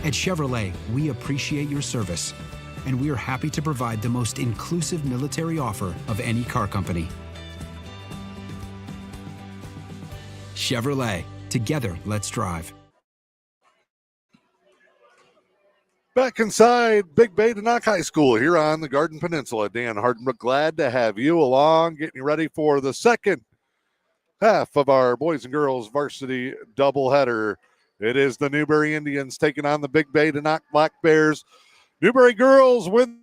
At Chevrolet, we appreciate your service, and we are happy to provide the most inclusive military offer of any car company. Chevrolet, together, let's drive. Back inside Big Bay De Noc High School here on the Garden Peninsula. Dan Hardenbrook, glad to have you along, getting you ready for the second half of our boys and girls varsity doubleheader. It is the Newberry Indians taking on the Big Bay De Noc Black Bears. Newberry girls win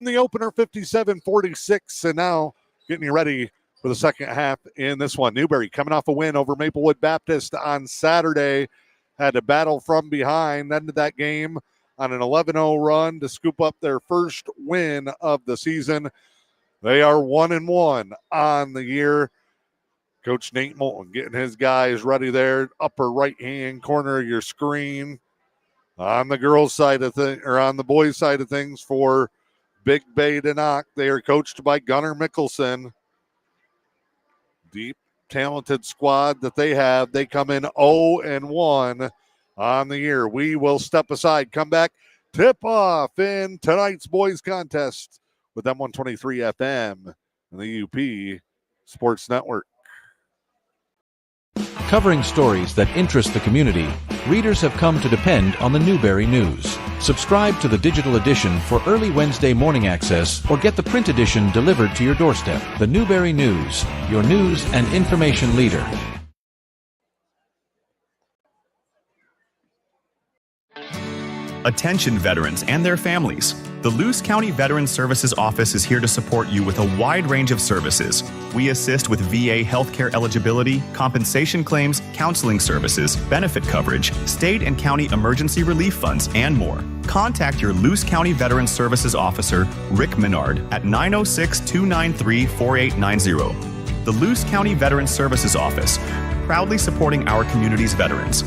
the opener 57-46, and now getting you ready for the second half in this one. Newberry coming off a win over Maplewood Baptist on Saturday. Had to battle from behind, ended that game on an 11-0 run to scoop up their first win of the season. They are 1-1 on the year. Coach Nate Moulton getting his guys ready there, upper right-hand corner of your screen. On the girls' side of things, or on the boys' side of things for Big Bay De Noc, they are coached by Gunnar Mickelson. Deep, talented squad that they have. They come in 0-1 on the year. We will step aside, come back, tip off in tonight's boys contest with M123 FM and the E.U.P Sports Network. Covering stories that interest the community, readers have come to depend on the Newberry News. Subscribe to the digital edition for early Wednesday morning access or get the print edition delivered to your doorstep. The Newberry News, your news and information leader. Attention veterans and their families. The Luce County Veterans Services Office is here to support you with a wide range of services. We assist with VA healthcare eligibility, compensation claims, counseling services, benefit coverage, state and county emergency relief funds, and more. Contact your Luce County Veterans Services Officer, Rick Menard, at 906-293-4890. The Luce County Veterans Services Office, proudly supporting our community's veterans.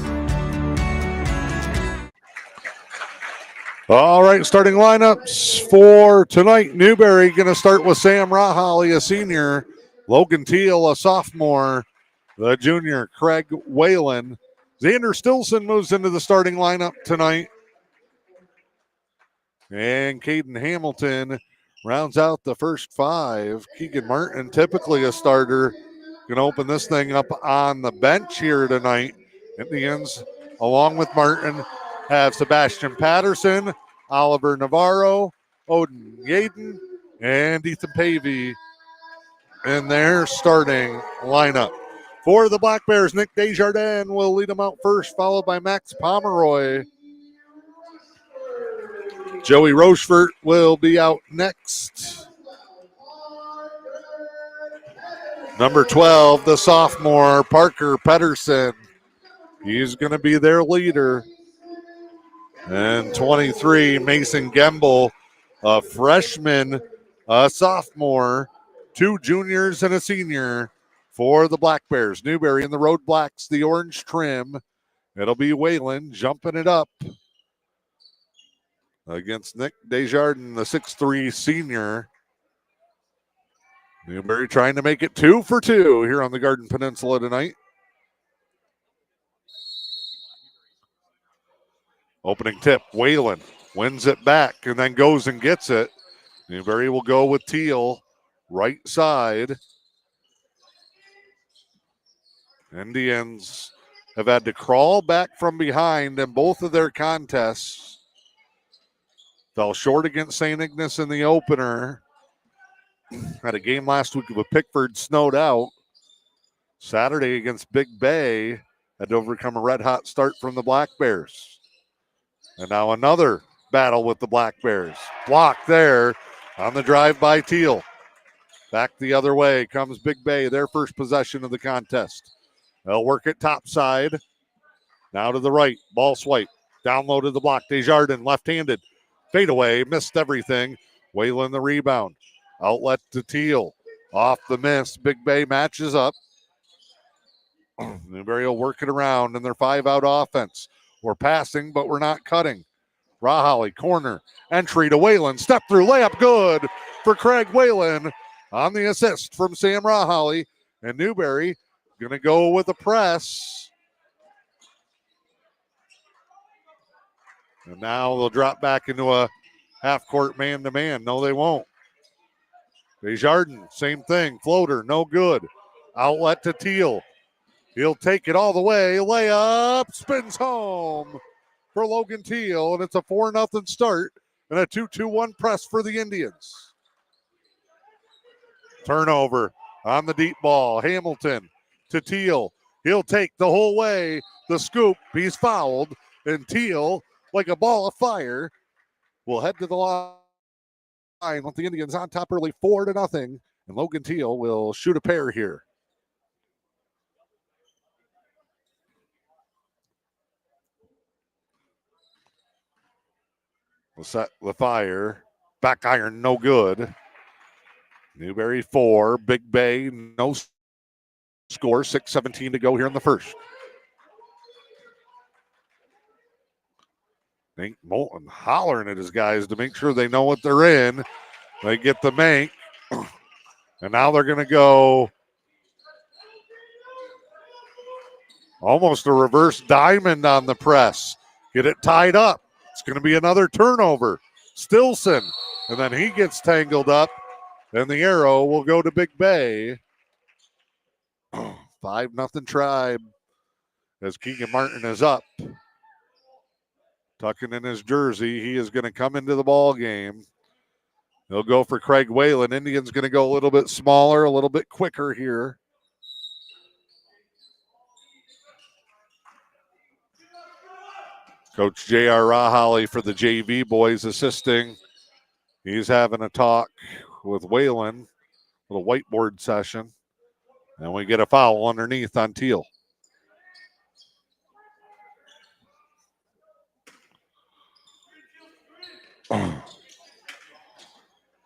All right, starting lineups for tonight. Newberry going to start with Sam Rahali, a senior. Logan Teal, a sophomore. The junior, Craig Whalen. Xander Stilson moves into the starting lineup tonight. And Caden Hamilton rounds out the first five. Keegan Martin, typically a starter, going to open this thing up on the bench here tonight. Indians, along with Martin, have Sebastian Patterson, Oliver Navarro, Odin Yaden, and Ethan Pavey in their starting lineup. For the Black Bears, Nick Desjardins will lead them out first, followed by Max Pomeroy. Joey Rochefort will be out next. Number 12, the sophomore, Parker Pedersen. He's going to be their leader. And 23, Mason Gemble, a freshman, a sophomore, two juniors and a senior for the Black Bears. Newberry in the Road Blacks, the orange trim. It'll be Whalen jumping it up against Nick Desjardins, the 6'3 senior. Newberry trying to make it 2 for 2 here on the Garden Peninsula tonight. Opening tip, Whalen wins it back and then goes and gets it. Newberry will go with Teal, right side. Indians have had to crawl back from behind in both of their contests. Fell short against St. Ignace in the opener. Had a game last week with Pickford snowed out. Saturday against Big Bay had to overcome a red-hot start from the Black Bears. And now another battle with the Black Bears. Blocked there on the drive by Teal. Back the other way comes Big Bay, their first possession of the contest. They'll work it top side. Now to the right, ball swipe. Down low to the block. Desjardins, left-handed. Fade away, missed everything. Whalen the rebound. Outlet to Teal. Off the miss. Big Bay matches up. Newberry will work it around in their 5-out offense. We're passing, but we're not cutting. Rahali, corner, entry to Whalen. Step through, layup good for Craig Whalen on the assist from Sam Rahali. And Newberry going to go with a press. And now they'll drop back into a half-court man-to-man. No, they won't. Desjardins, same thing. Floater, no good. Outlet to Teal. He'll take it all the way. Layup, spins home for Logan Teal, and it's a 4-0 start and a 2-2-1 press for the Indians. Turnover on the deep ball. Hamilton to Teal. He'll take the whole way. The scoop, he's fouled, and Teal, like a ball of fire, will head to the line with the Indians on top early 4-0, and Logan Teal will shoot a pair here. We'll set the fire. Back iron, no good. Newberry 4, Big Bay, no score. 6:17 to go here in the first. Nate Moulton hollering at his guys to make sure they know what they're in. They get the make. And now they're going to go almost a reverse diamond on the press. Get it tied up. It's going to be another turnover. Stilson. And then he gets tangled up. And the arrow will go to Big Bay. 5-0 Tribe as Keegan Martin is up. Tucking in his jersey. He is going to come into the ball game. He'll go for Craig Whalen. Indians going to go a little bit smaller, a little bit quicker here. Coach J.R. Rahali for the JV boys assisting. He's having a talk with Whalen, a little whiteboard session. And we get a foul underneath on Teal.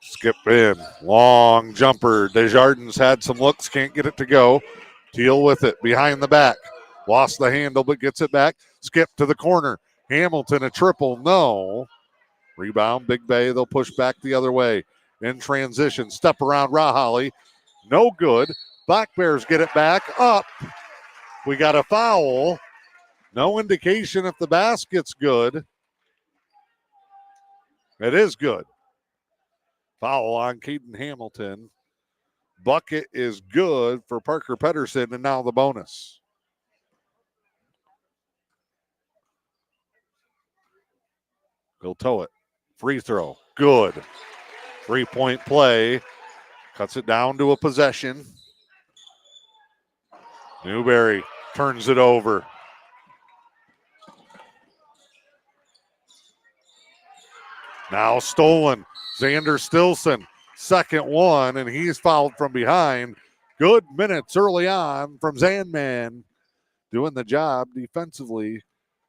Skip in. Long jumper. Desjardins had some looks. Can't get it to go. Teal with it. Behind the back. Lost the handle, but gets it back. Skip to the corner. Hamilton a triple. No. Rebound. Big Bay. They'll push back the other way. In transition. Step around Rahali. No good. Black Bears get it back. Up. We got a foul. No indication if the basket's good. It is good. Foul on Caden Hamilton. Bucket is good for Parker Pedersen, and now the bonus. He'll tow it. Free throw. Good. 3-point play. Cuts it down to a possession. Newberry turns it over. Now stolen. Xander Stilson, second one, and he's fouled from behind. Good minutes early on from Zandman. Doing the job defensively.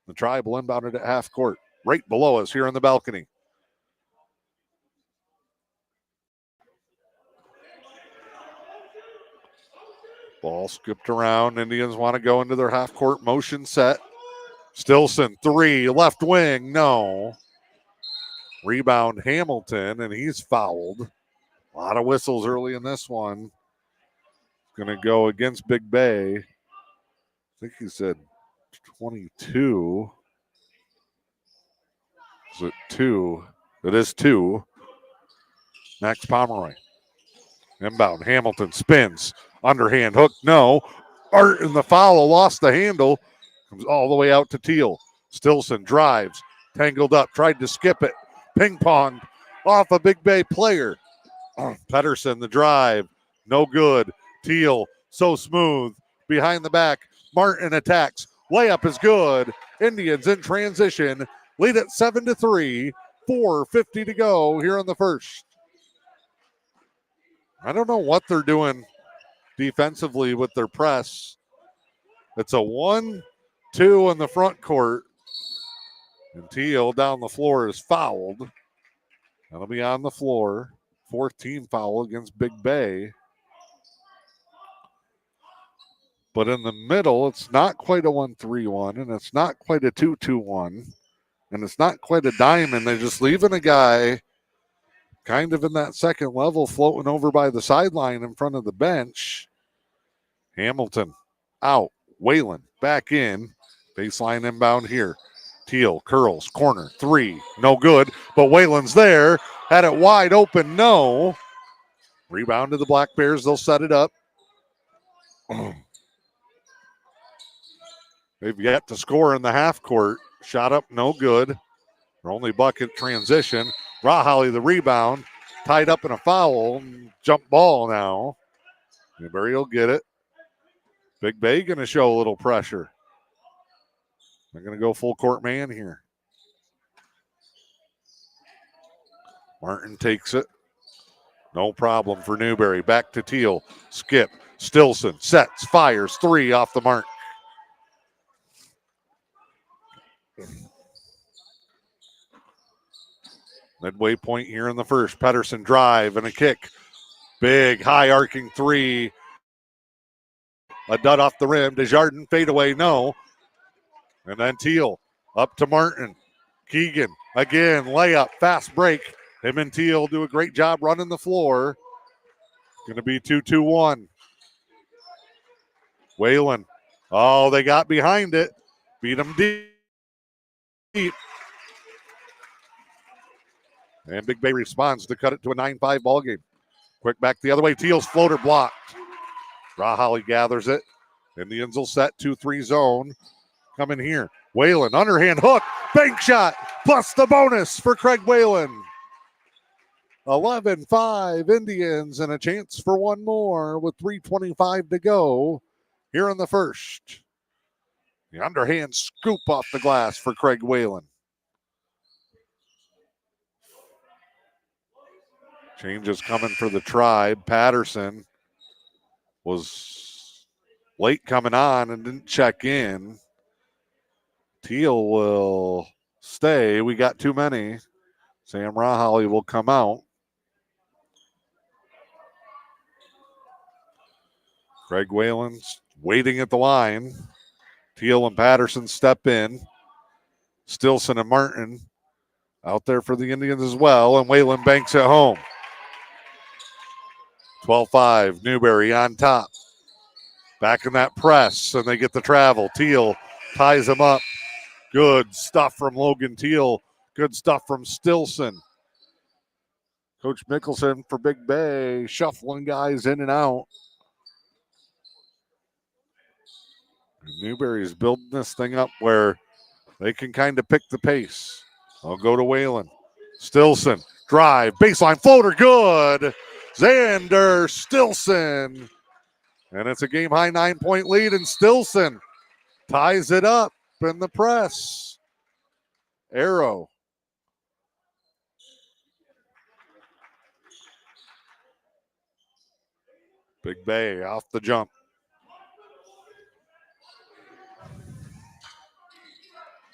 The Tribe will inbound it at half court. Right below us here on the balcony. Ball skipped around. Indians want to go into their half court motion set. Stilson, 3, left wing, no. Rebound Hamilton, and he's fouled. A lot of whistles early in this one. Going to go against Big Bay. I think he said 22. Is it 2? It is 2. Max Pomeroy. Inbound. Hamilton spins. Underhand hook. No. Art in the foul. Lost the handle. Comes all the way out to Teal. Stilson drives. Tangled up. Tried to skip it. Ping pong off a Big Bay player. Pedersen, the drive. No good. Teal, so smooth. Behind the back. Martin attacks. Layup is good. Indians in transition. Lead at 7-3. 4:50 to go here in the first. I don't know what they're doing defensively with their press. It's a 1-2 in the front court. And Teal down the floor is fouled. That'll be on the floor. 4th team foul against Big Bay. But in the middle, it's not quite a 1-3-1, and it's not quite a 2-2-1, and it's not quite a diamond. They're just leaving a guy kind of in that second level floating over by the sideline in front of the bench. Hamilton out. Whalen back in. Baseline inbound here. Teal curls, corner, three, no good, but Whalen's there, had it wide open, no. Rebound to the Black Bears, they'll set it up. They've yet to score in the half court. Shot up, no good. Their only bucket transition. Rahaly the rebound, tied up in a foul, jump ball now. Newberry will get it. Big Bay going to show a little pressure. They're going to go full court man here. Martin takes it. No problem for Newberry. Back to Teal. Skip. Stilson sets, fires, three off the mark. Midway point here in the first. Pedersen drive and a kick. Big, high arcing three. A dud off the rim. Desjardins fadeaway, no. And then Teal up to Martin. Keegan again, layup, fast break. Him and Teal do a great job running the floor. Going to be 2-2-1. Whalen. Oh, they got behind it. Beat them deep. And Big Bay responds to cut it to a 9-5 ball game. Quick back the other way. Teal's floater blocked. Rahaly gathers it. Indians will set 2-3 zone. Coming here. Whalen, underhand hook. Bank shot. Plus the bonus for Craig Whalen. 11-5 Indians and a chance for one more with 3:25 to go here in the first. The underhand scoop off the glass for Craig Whalen. Changes coming for the Tribe. Patterson was late coming on and didn't check in. Teal will stay. We got too many. Sam Rahaly will come out. Craig Whalen's waiting at the line. Teal and Patterson step in. Stilson and Martin out there for the Indians as well. And Whalen banks at home. 12-5. Newberry on top. Back in that press, and they get the travel. Teal ties him up. Good stuff from Logan Teal. Good stuff from Stilson. Coach Mickelson for Big Bay, shuffling guys in and out. Newberry's building this thing up where they can kind of pick the pace. I'll go to Whalen. Stilson, drive, baseline floater, good. Xander Stilson. And it's a game-high 9-point lead, and Stilson ties it up in the press. Arrow. Big Bay off the jump.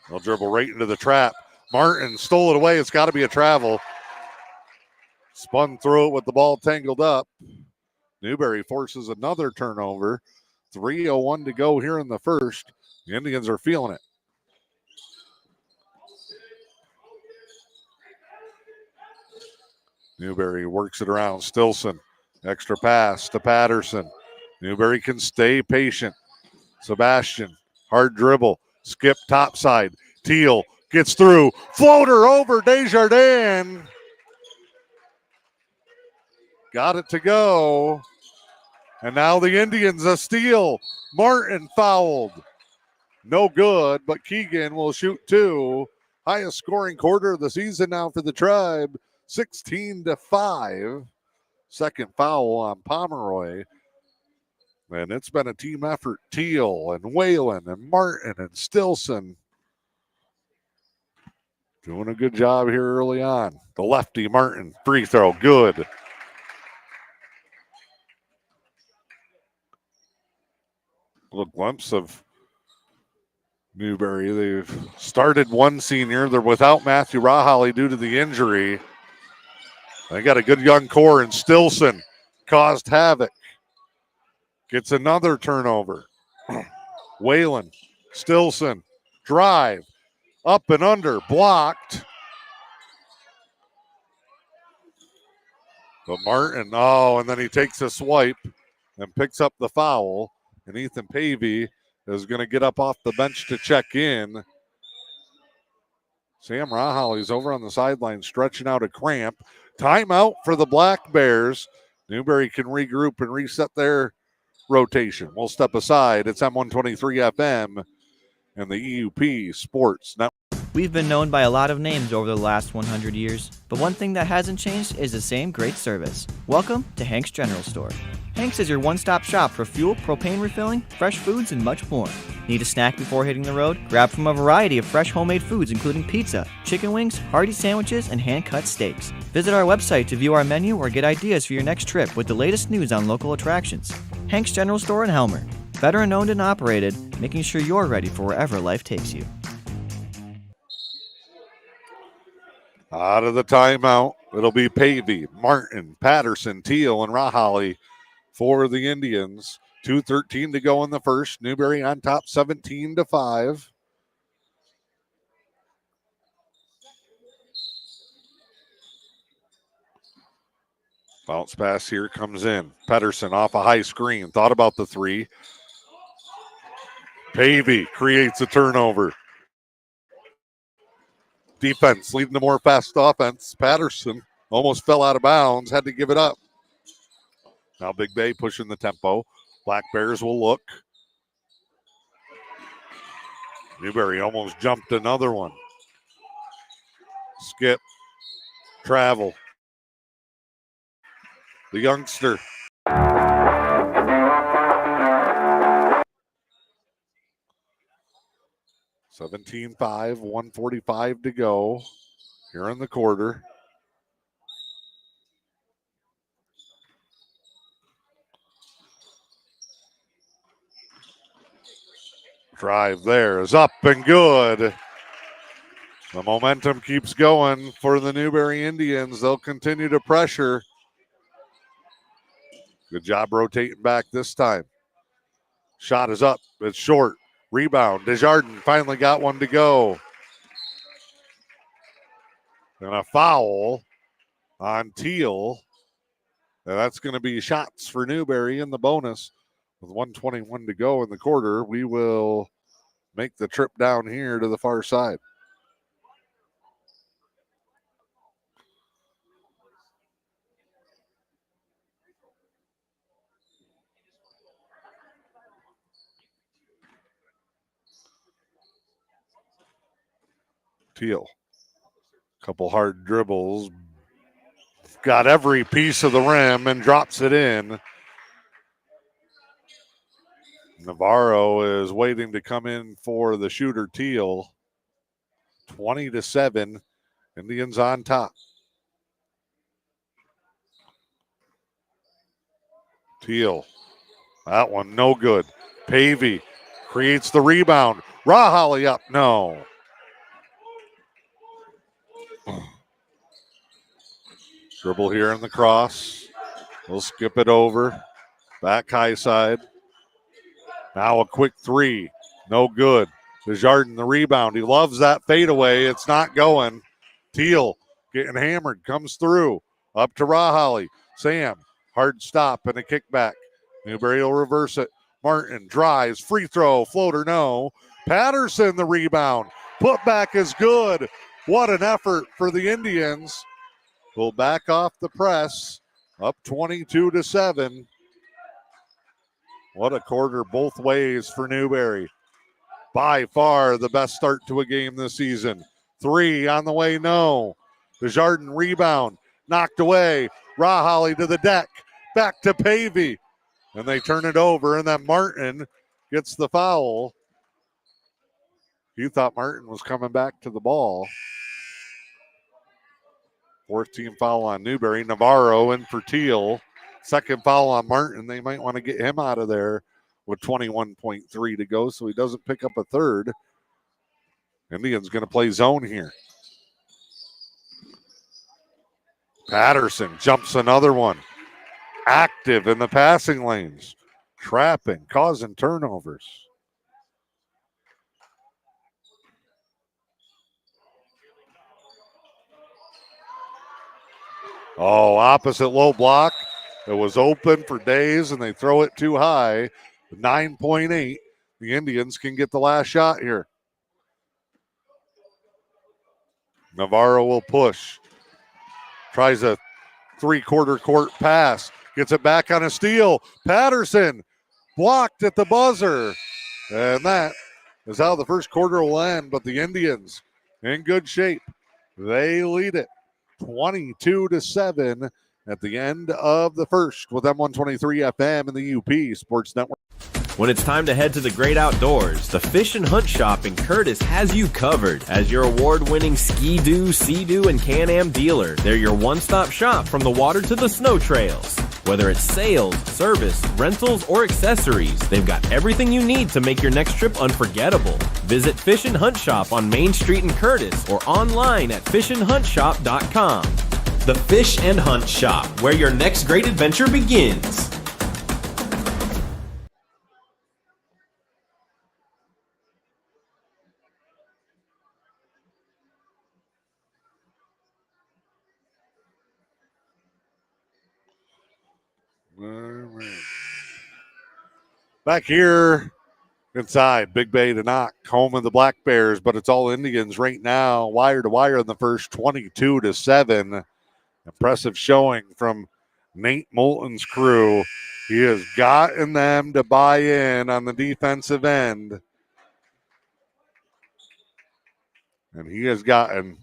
They'll dribble right into the trap. Martin stole it away. It's got to be a travel. Spun through it with the ball tangled up. Newberry forces another turnover. 3:01 to go here in the first. The Indians are feeling it. Newberry works it around. Stilson. Extra pass to Patterson. Newberry can stay patient. Sebastian. Hard dribble. Skip topside. Teal gets through. Floater over Desjardins. Got it to go. And now the Indians a steal. Martin fouled. No good, but Keegan will shoot two. Highest scoring quarter of the season now for the Tribe. 16-5. Second foul on Pomeroy. And it's been a team effort. Teal and Whalen and Martin and Stilson doing a good job here early on. The lefty, Martin, free throw, good. A little glimpse of Newberry. They've started one senior. They're without Matthew Rahaly due to the injury. They got a good young core, and Stilson caused havoc. Gets another turnover. Whalen, Stilson, drive, up and under, blocked. But Martin, and then he takes a swipe and picks up the foul. And Ethan Pavey is going to get up off the bench to check in. Sam Raholly's over on the sideline stretching out a cramp. Timeout for the Black Bears. Newberry can regroup and reset their rotation. We'll step aside. It's M123 FM and the E.U.P Sports Network. We've been known by a lot of names over the last 100 years, but one thing that hasn't changed is the same great service. Welcome to Hank's General Store. Hank's is your one-stop shop for fuel, propane refilling, fresh foods, and much more. Need a snack before hitting the road? Grab from a variety of fresh homemade foods including pizza, chicken wings, hearty sandwiches, and hand-cut steaks. Visit our website to view our menu or get ideas for your next trip with the latest news on local attractions. Hank's General Store in Helmer. Veteran-owned and operated, making sure you're ready for wherever life takes you. Out of the timeout, it'll be Pavey, Martin, Patterson, Teal, and Raholly for the Indians. 2:13 to go in the first. Newberry on top 17-5. Bounce pass here comes in. Pedersen off a high screen. Thought about the three. Pavey creates a turnover. Defense leading to more fast offense. Patterson almost fell out of bounds, had to give it up. Now Big Bay pushing the tempo. Black Bears will look. Newberry almost jumped another one. Skip. Travel. The youngster. $17-5, 1:45 to go here in the quarter. Drive there is up and good. The momentum keeps going for the Newberry Indians. They'll continue to pressure. Good job rotating back this time. Shot is up. It's short. Rebound. Desjardins finally got one to go. And a foul on Teal. And that's going to be shots for Newberry in the bonus. With 1:21 to go in the quarter, we will make the trip down here to the far side. Teal. Couple hard dribbles. Got every piece of the rim and drops it in. Navarro is waiting to come in for the shooter, Teal. 20-7. Indians on top. Teal. That one no good. Pavey creates the rebound. Raholly up. No. Dribble here in the cross. We'll skip it over. Back high side. Now a quick three. No good. Desjardins the rebound. He loves that fadeaway. It's not going. Teal getting hammered. Comes through. Up to Raholly. Sam. Hard stop and a kickback. Newberry will reverse it. Martin drives. Free throw. Floater no. Patterson the rebound. Put back is good. What an effort for the Indians. Will back off the press. Up 22-7. What a quarter both ways for Newberry. By far the best start to a game this season. Three on the way, no. Desjardins rebound. Knocked away. Raholly to the deck. Back to Pavey. And they turn it over, and then Martin gets the foul. You thought Martin was coming back to the ball. Fourth team foul on Newberry. Navarro in for Teal. Second foul on Martin. They might want to get him out of there with 21.3 to go so he doesn't pick up a third. Indians going to play zone here. Patterson jumps another one. Active in the passing lanes. Trapping, causing turnovers. Oh, opposite low block. It was open for days, and they throw it too high. 9.8. The Indians can get the last shot here. Navarro will push. Tries a three-quarter court pass. Gets it back on a steal. Patterson blocked at the buzzer. And that is how the first quarter will end. But the Indians in good shape. They lead it 22-7 at the end of the first with M123 FM and the E.U.P Sports Network. When it's time to head to the great outdoors, the Fish and Hunt Shop in Curtis has you covered. As your award-winning Ski-Doo, Sea-Doo, and Can-Am dealer, they're your one-stop shop from the water to the snow trails. Whether it's sales, service, rentals, or accessories, they've got everything you need to make your next trip unforgettable. Visit Fish and Hunt Shop on Main Street in Curtis or online at fishandhuntshop.com. The Fish and Hunt Shop, where your next great adventure begins. Back here inside Big Bay De Noc, home of the Black Bears, but it's all Indians right now, wire to wire in the first, 22-7. Impressive showing from Nate Moulton's crew. He has gotten them to buy in on the defensive end. And he has gotten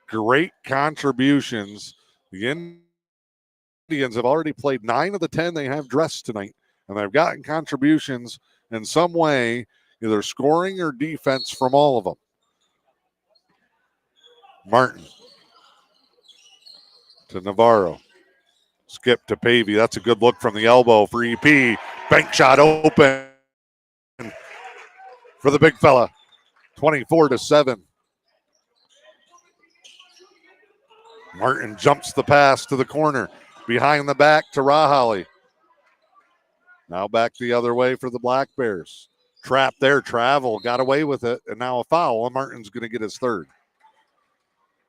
great contributions. The Indians have already played 9 of the 10 they have dressed tonight, and they've gotten contributions in some way, either scoring or defense from all of them. Martin to Navarro. Skip to Pavey. That's a good look from the elbow for E.P. Bank shot open for the big fella. 24-7. Martin jumps the pass to the corner. Behind the back to Rahali. Now back the other way for the Black Bears. Trap there, travel, got away with it, and now a foul, and Martin's going to get his third.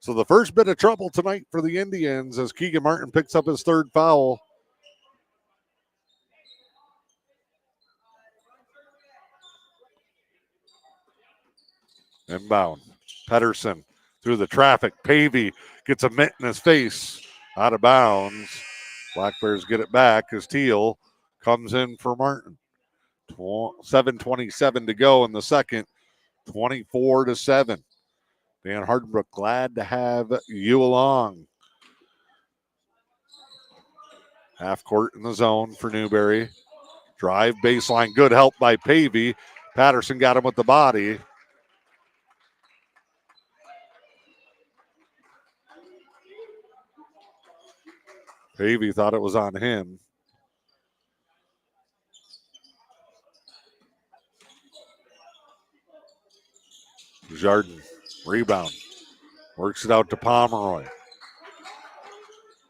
So the first bit of trouble tonight for the Indians as Keegan Martin picks up his third foul. Inbound. Pedersen through the traffic. Pavey gets a mitt in his face. Out of bounds. Black Bears get it back as Teal comes in for Martin. 7:27 to go in the second. 24-7. Dan Hardenbrook, glad to have you along. Half court in the zone for Newberry. Drive baseline, good help by Pavey. Patterson got him with the body. Pavey thought it was on him. Jardin, rebound. Works it out to Pomeroy.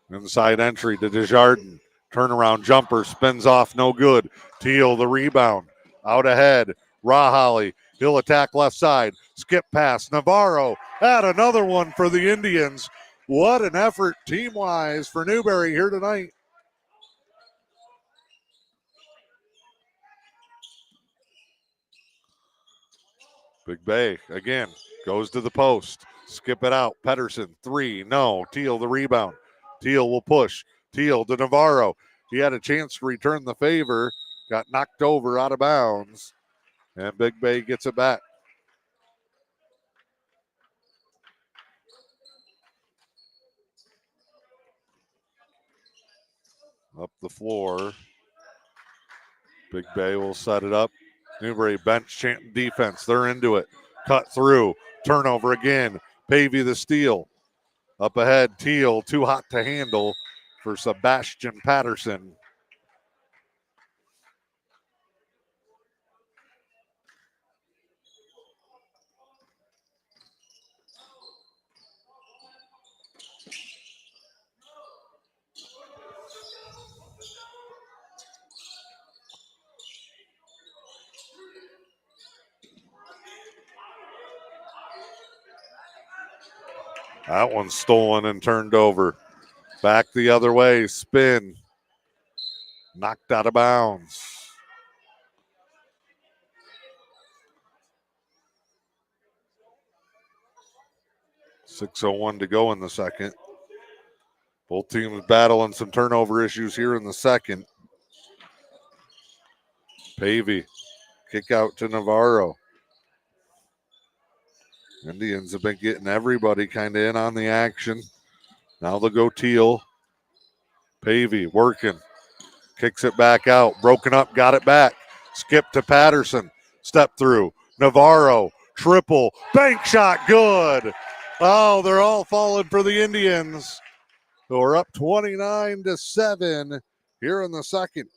Inside entry to Desjardins. Turnaround jumper, spins off, no good. Teal, the rebound. Out ahead, Rahali. He'll attack left side. Skip pass, Navarro. Add another one for the Indians. What an effort team-wise for Newberry here tonight. Big Bay, again, goes to the post. Skip it out. Pedersen, 3, no. Teal, the rebound. Teal will push. Teal to Navarro. He had a chance to return the favor. Got knocked over out of bounds. And Big Bay gets it back. Up the floor. Big Bay will set it up. Newberry bench defense. They're into it. Cut through. Turnover again. Pavey the steal. Up ahead, Teal, too hot to handle for Sebastian Patterson. That one's stolen and turned over. Back the other way, spin. Knocked out of bounds. 6:01 to go in the second. Both teams battling some turnover issues here in the second. Pavey, kick out to Navarro. Indians have been getting everybody kind of in on the action. Now they'll go Teal. Pavey working. Kicks it back out. Broken up, got it back. Skip to Patterson. Step through. Navarro. Triple. Bank shot. Good. Oh, they're all falling for the Indians. So we're up 29-7 here in the second.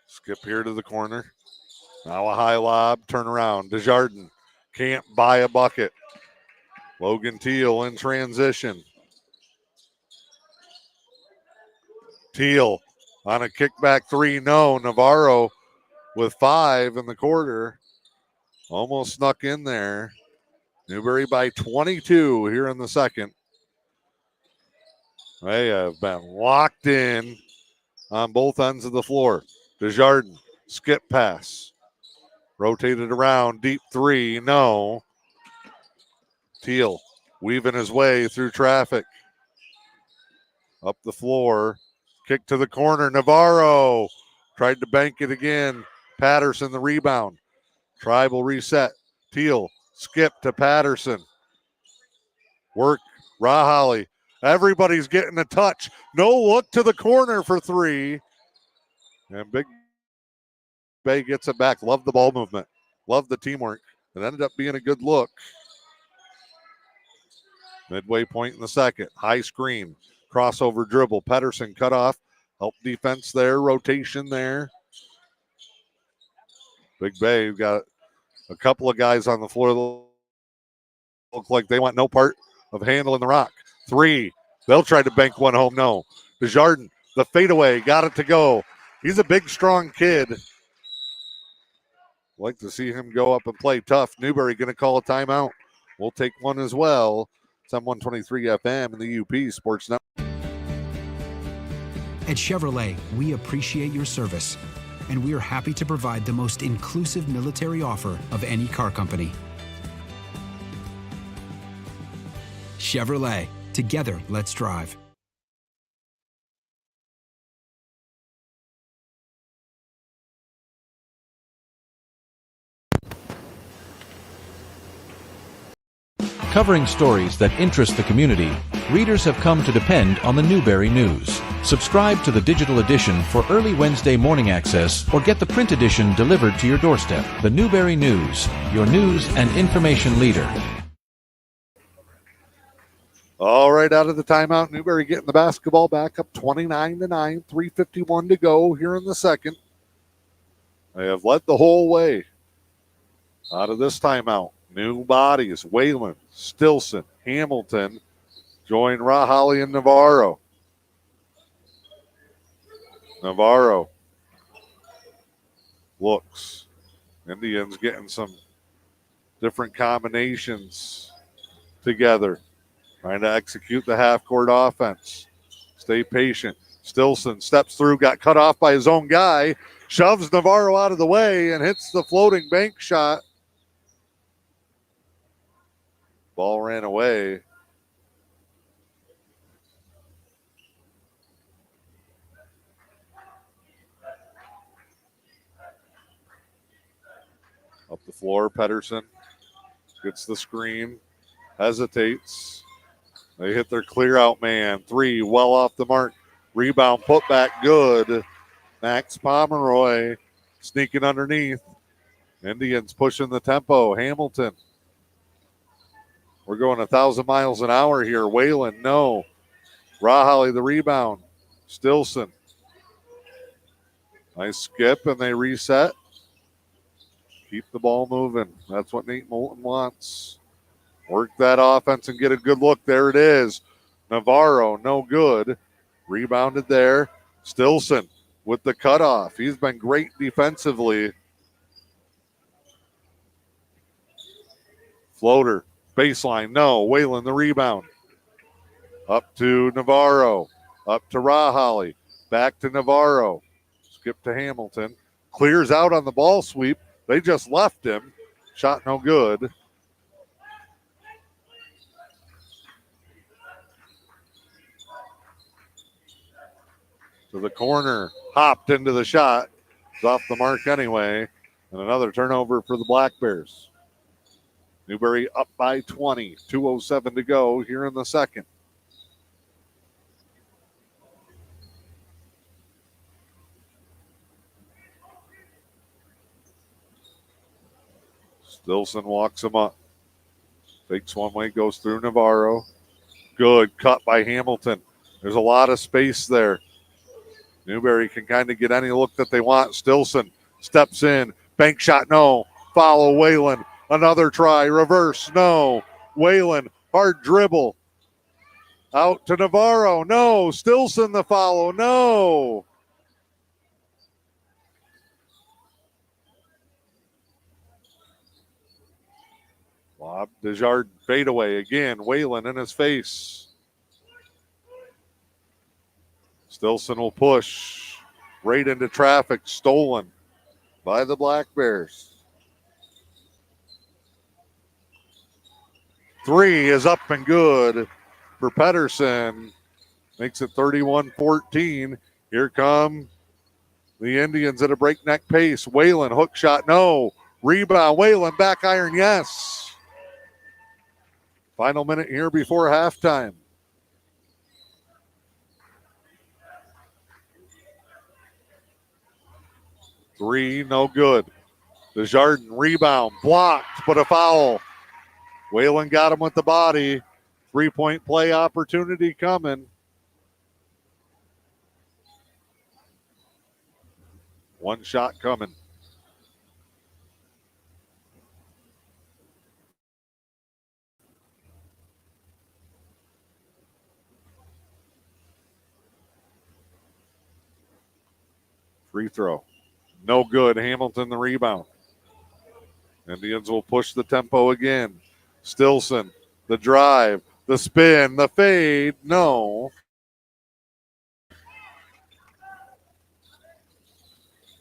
Skip here to the corner. Now a high lob, turn around. Desjardins can't buy a bucket. Logan Teal in transition. Teal on a kickback three, no. Navarro with 5 in the quarter. Almost snuck in there. Newberry by 22 here in the second. They have been locked in on both ends of the floor. Desjardins, skip pass. Rotated around, deep three, no. Teal weaving his way through traffic. Up the floor, kick to the corner. Navarro tried to bank it again. Patterson the rebound. Tribal reset. Teal, skip to Patterson. Work, Rahali. Everybody's getting a touch. No look to the corner for 3. And Big Bay gets it back. Love the ball movement. Love the teamwork. It ended up being a good look. Midway point in the second. High screen. Crossover dribble. Pedersen cut off. Help defense there. Rotation there. Big Bay got a couple of guys on the floor that look like they want no part of handling the rock. 3. They'll try to bank one home. No. Desjardins, the fadeaway. Got it to go. He's a big, strong kid. Like to see him go up and play tough. Newberry going to call a timeout. We'll take one as well. It's on 123 FM and the E.U.P Sports Network. At Chevrolet, we appreciate your service, and we are happy to provide the most inclusive military offer of any car company. Chevrolet, together, let's drive. Covering stories that interest the community, readers have come to depend on the Newberry News. Subscribe to the digital edition for early Wednesday morning access or get the print edition delivered to your doorstep. The Newberry News, your news and information leader. All right, out of the timeout, Newberry getting the basketball back up 29-9, 3:51 to go here in the second. They have led the whole way out of this timeout. New bodies, Whalen, Stilson, Hamilton, join Rahali and Navarro. Navarro looks. Indians getting some different combinations together. Trying to execute the half-court offense. Stay patient. Stilson steps through, got cut off by his own guy, shoves Navarro out of the way and hits the floating bank shot. Ball ran away. Up the floor, Pedersen gets the screen, hesitates. They hit their clear out man. 3, well off the mark. Rebound, put back, good. Max Pomeroy sneaking underneath. Indians pushing the tempo. Hamilton. We're going 1,000 miles an hour here. Whalen, no. Rahali, the rebound. Stilson. Nice skip, and they reset. Keep the ball moving. That's what Nate Moulton wants. Work that offense and get a good look. There it is. Navarro, no good. Rebounded there. Stilson with the cutoff. He's been great defensively. Floater. Baseline, no. Whalen the rebound. Up to Navarro. Up to Rahali. Back to Navarro. Skip to Hamilton. Clears out on the ball sweep. They just left him. Shot no good. To the corner. Hopped into the shot. It's off the mark anyway. And another turnover for the Black Bears. Newberry up by 20. 2:07 to go here in the second. Stilson walks him up. Takes one way, goes through Navarro. Good cut by Hamilton. There's a lot of space there. Newberry can kind of get any look that they want. Stilson steps in. Bank shot, no. Follow Whalen. Another try. Reverse, no. Whalen, hard dribble. Out to Navarro. No. Stilson the follow. No. Lob, Desjardins fadeaway again. Whalen in his face. Stilson will push right into traffic. Stolen by the Black Bears. Three is up and good for Pedersen. Makes it 31-14. Here come the Indians at a breakneck pace. Whalen, hook shot, no. Rebound, Whalen, back iron, yes. Final minute here before halftime. Three, no good. Desjardins rebound, blocked, but a foul. Whalen got him with the body. 3-point play opportunity coming. One shot coming. Free throw. No good. Hamilton the rebound. Indians will push the tempo again. Stilson, the drive, the spin, the fade. No.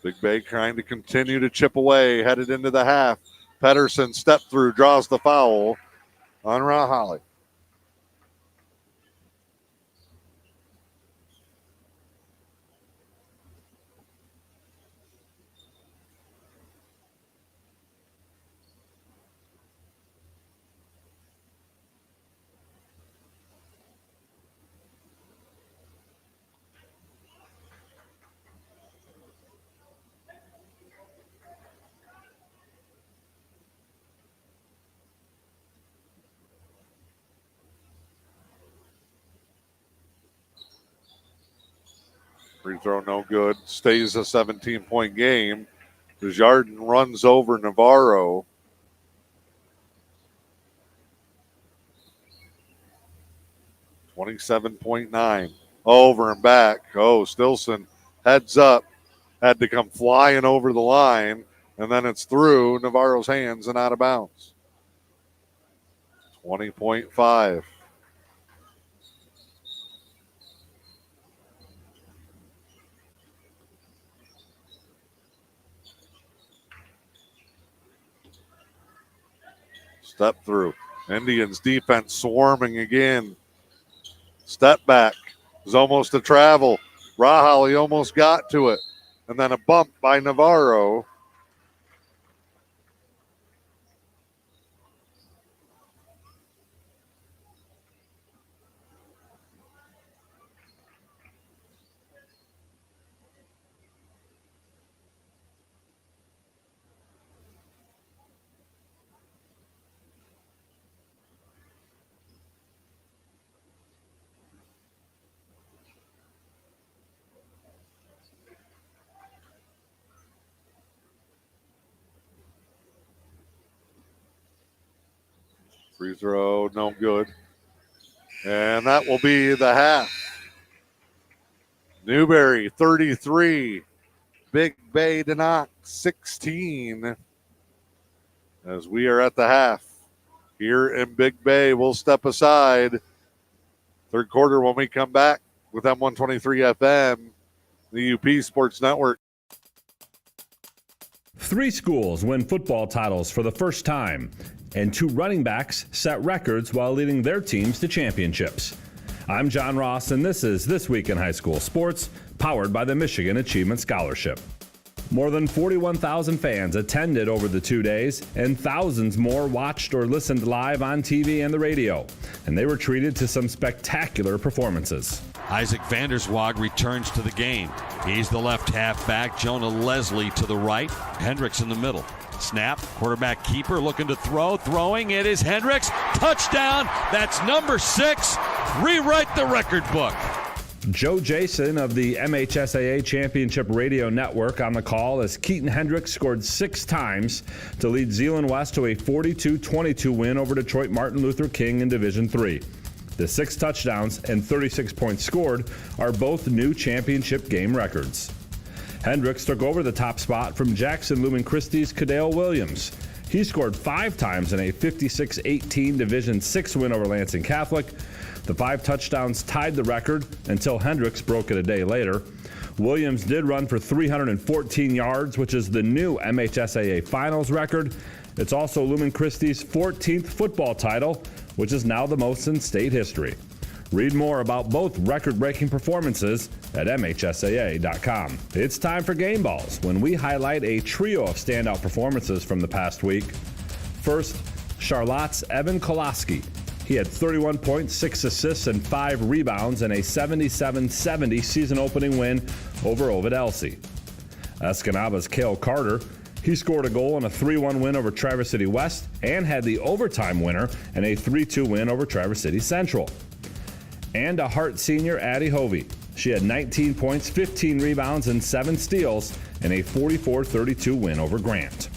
Big Bay trying to continue to chip away, headed into the half. Pedersen step through, draws the foul on Rahali. Free throw no good. Stays a 17-point game. Desjardins runs over Navarro. $27.9. Over and back. Oh, Stilson heads up. Had to come flying over the line. And then it's through Navarro's hands and out of bounds. 20.5. Step through. Indians defense swarming again. Step back. It was almost a travel. Rahali almost got to it. And then a bump by Navarro. Free throw, no good. And that will be the half. Newberry, 33. Big Bay DeNoc, 16. As we are at the half. here in Big Bay. We'll step aside. Third quarter when we come back with M123 FM, the E.U.P Sports Network. 3 schools win football titles for the first time, and 2 running backs set records while leading their teams to championships. I'm John Ross, and this is This Week in High School Sports, powered by the Michigan Achievement Scholarship. More than 41,000 fans attended over the 2 days, and thousands more watched or listened live on TV and the radio, and they were treated to some spectacular performances. Isaac Vanderswag returns to the game. He's the left halfback. Jonah Leslie to the right. Hendricks in the middle. Snap. Quarterback keeper looking to throw. Throwing. It is Hendricks. Touchdown. That's number 6. Rewrite the record book. Joe Jason of the MHSAA Championship Radio Network on the call as Keaton Hendricks scored 6 times to lead Zeeland West to a 42-22 win over Detroit Martin Luther King in Division III. The 6 touchdowns and 36 points scored are both new championship game records. Hendricks took over the top spot from Jackson Lumen Christi's Cadale Williams. He scored 5 times in a 56-18 Division VI win over Lansing Catholic. The 5 touchdowns tied the record until Hendricks broke it a day later. Williams did run for 314 yards, which is the new MHSAA Finals record. It's also Lumen Christi's 14th football title, which is now the most in state history. Read more about both record-breaking performances at MHSAA.com. It's time for Game Balls, when we highlight a trio of standout performances from the past week. First, Charlotte's Evan Kolaski. He had 31 points, 6 assists, and 5 rebounds in a 77-70 season-opening win over Ovid Elsie. Escanaba's Cale Carter. He scored a goal in a 3-1 win over Traverse City West and had the overtime winner in a 3-2 win over Traverse City Central. And a Hart senior, Addie Hovey. She had 19 points, 15 rebounds, and 7 steals in a 44-32 win over Grant.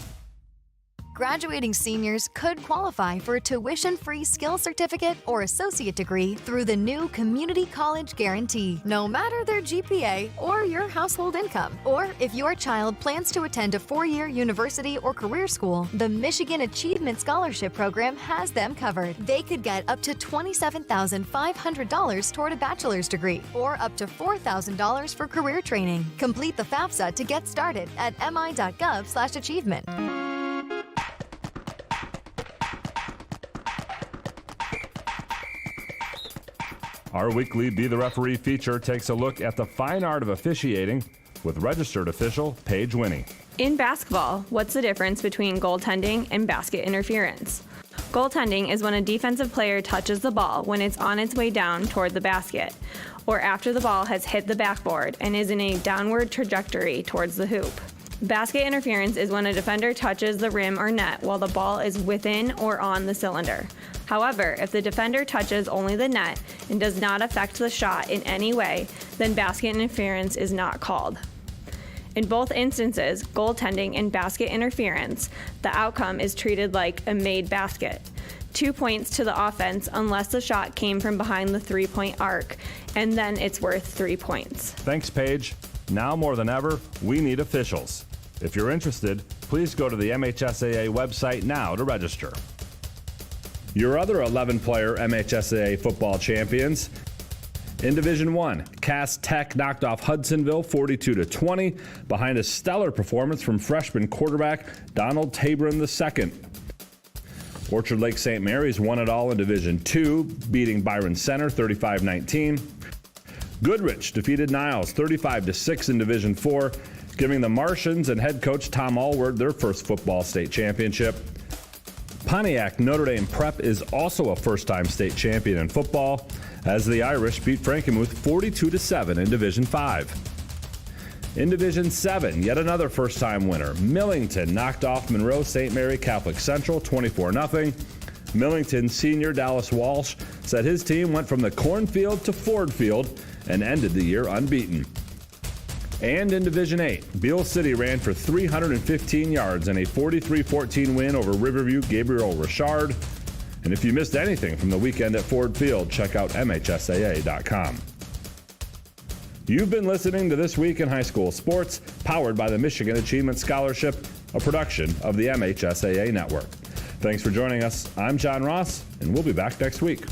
Graduating seniors could qualify for a tuition-free skills certificate or associate degree through the new Community College Guarantee, no matter their GPA or your household income. Or if your child plans to attend a 4-year university or career school, the Michigan Achievement Scholarship Program has them covered. They could get up to $27,500 toward a bachelor's degree or up to $4,000 for career training. Complete the FAFSA to get started at mi.gov/achievement. Our weekly Be the Referee feature takes a look at the fine art of officiating with registered official Paige Winnie. In basketball, what's the difference between goaltending and basket interference? Goaltending is when a defensive player touches the ball when it's on its way down toward the basket, or after the ball has hit the backboard and is in a downward trajectory towards the hoop. Basket interference is when a defender touches the rim or net while the ball is within or on the cylinder. However, if the defender touches only the net and does not affect the shot in any way, then basket interference is not called. In both instances, goaltending and basket interference, the outcome is treated like a made basket. 2 points to the offense unless the shot came from behind the 3-point arc, and then it's worth 3 points. Thanks, Paige. Now more than ever, we need officials. If you're interested, please go to the MHSAA website now to register. Your other 11-player MHSAA football champions. In Division I, Cass Tech knocked off Hudsonville 42-20 behind a stellar performance from freshman quarterback Donald Tabron II. Orchard Lake St. Mary's won it all in Division II, beating Byron Center 35-19. Goodrich defeated Niles 35-6 in Division IV, giving the Martians and head coach Tom Allward their first football state championship. Pontiac Notre Dame Prep is also a first-time state champion in football, as the Irish beat Frankenmuth 42-7 in Division V. In Division VII, yet another first-time winner. Millington knocked off Monroe St. Mary Catholic Central 24-0. Millington senior Dallas Walsh said his team went from the cornfield to Ford Field and ended the year unbeaten. And in Division VIII, Beale City ran for 315 yards in a 43-14 win over Riverview Gabriel Richard. And if you missed anything from the weekend at Ford Field, check out MHSAA.com. You've been listening to This Week in High School Sports, powered by the Michigan Achievement Scholarship, a production of the MHSAA Network. Thanks for joining us. I'm John Ross, and we'll be back next week.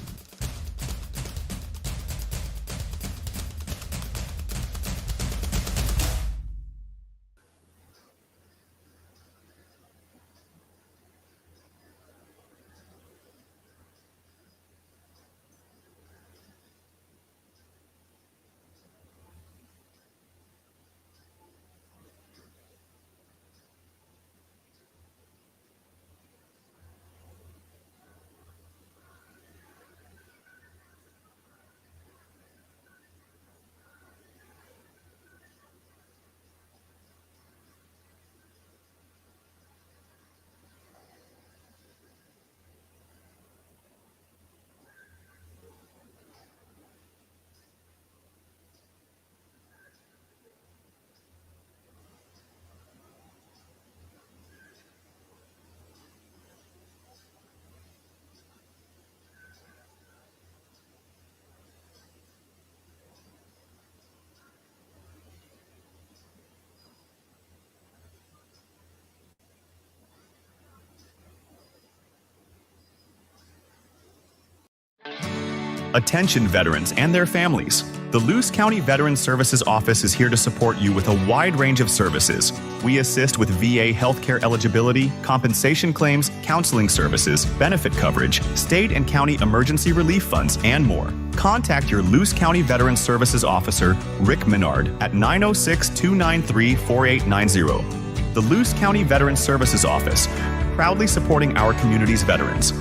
Attention veterans and their families. The Luce County Veterans Services Office is here to support you with a wide range of services. We assist with VA healthcare eligibility, compensation claims, counseling services, benefit coverage, state and county emergency relief funds, and more. Contact your Luce County Veterans Services Officer, Rick Menard, at 906-293-4890. The Luce County Veterans Services Office, proudly supporting our community's veterans.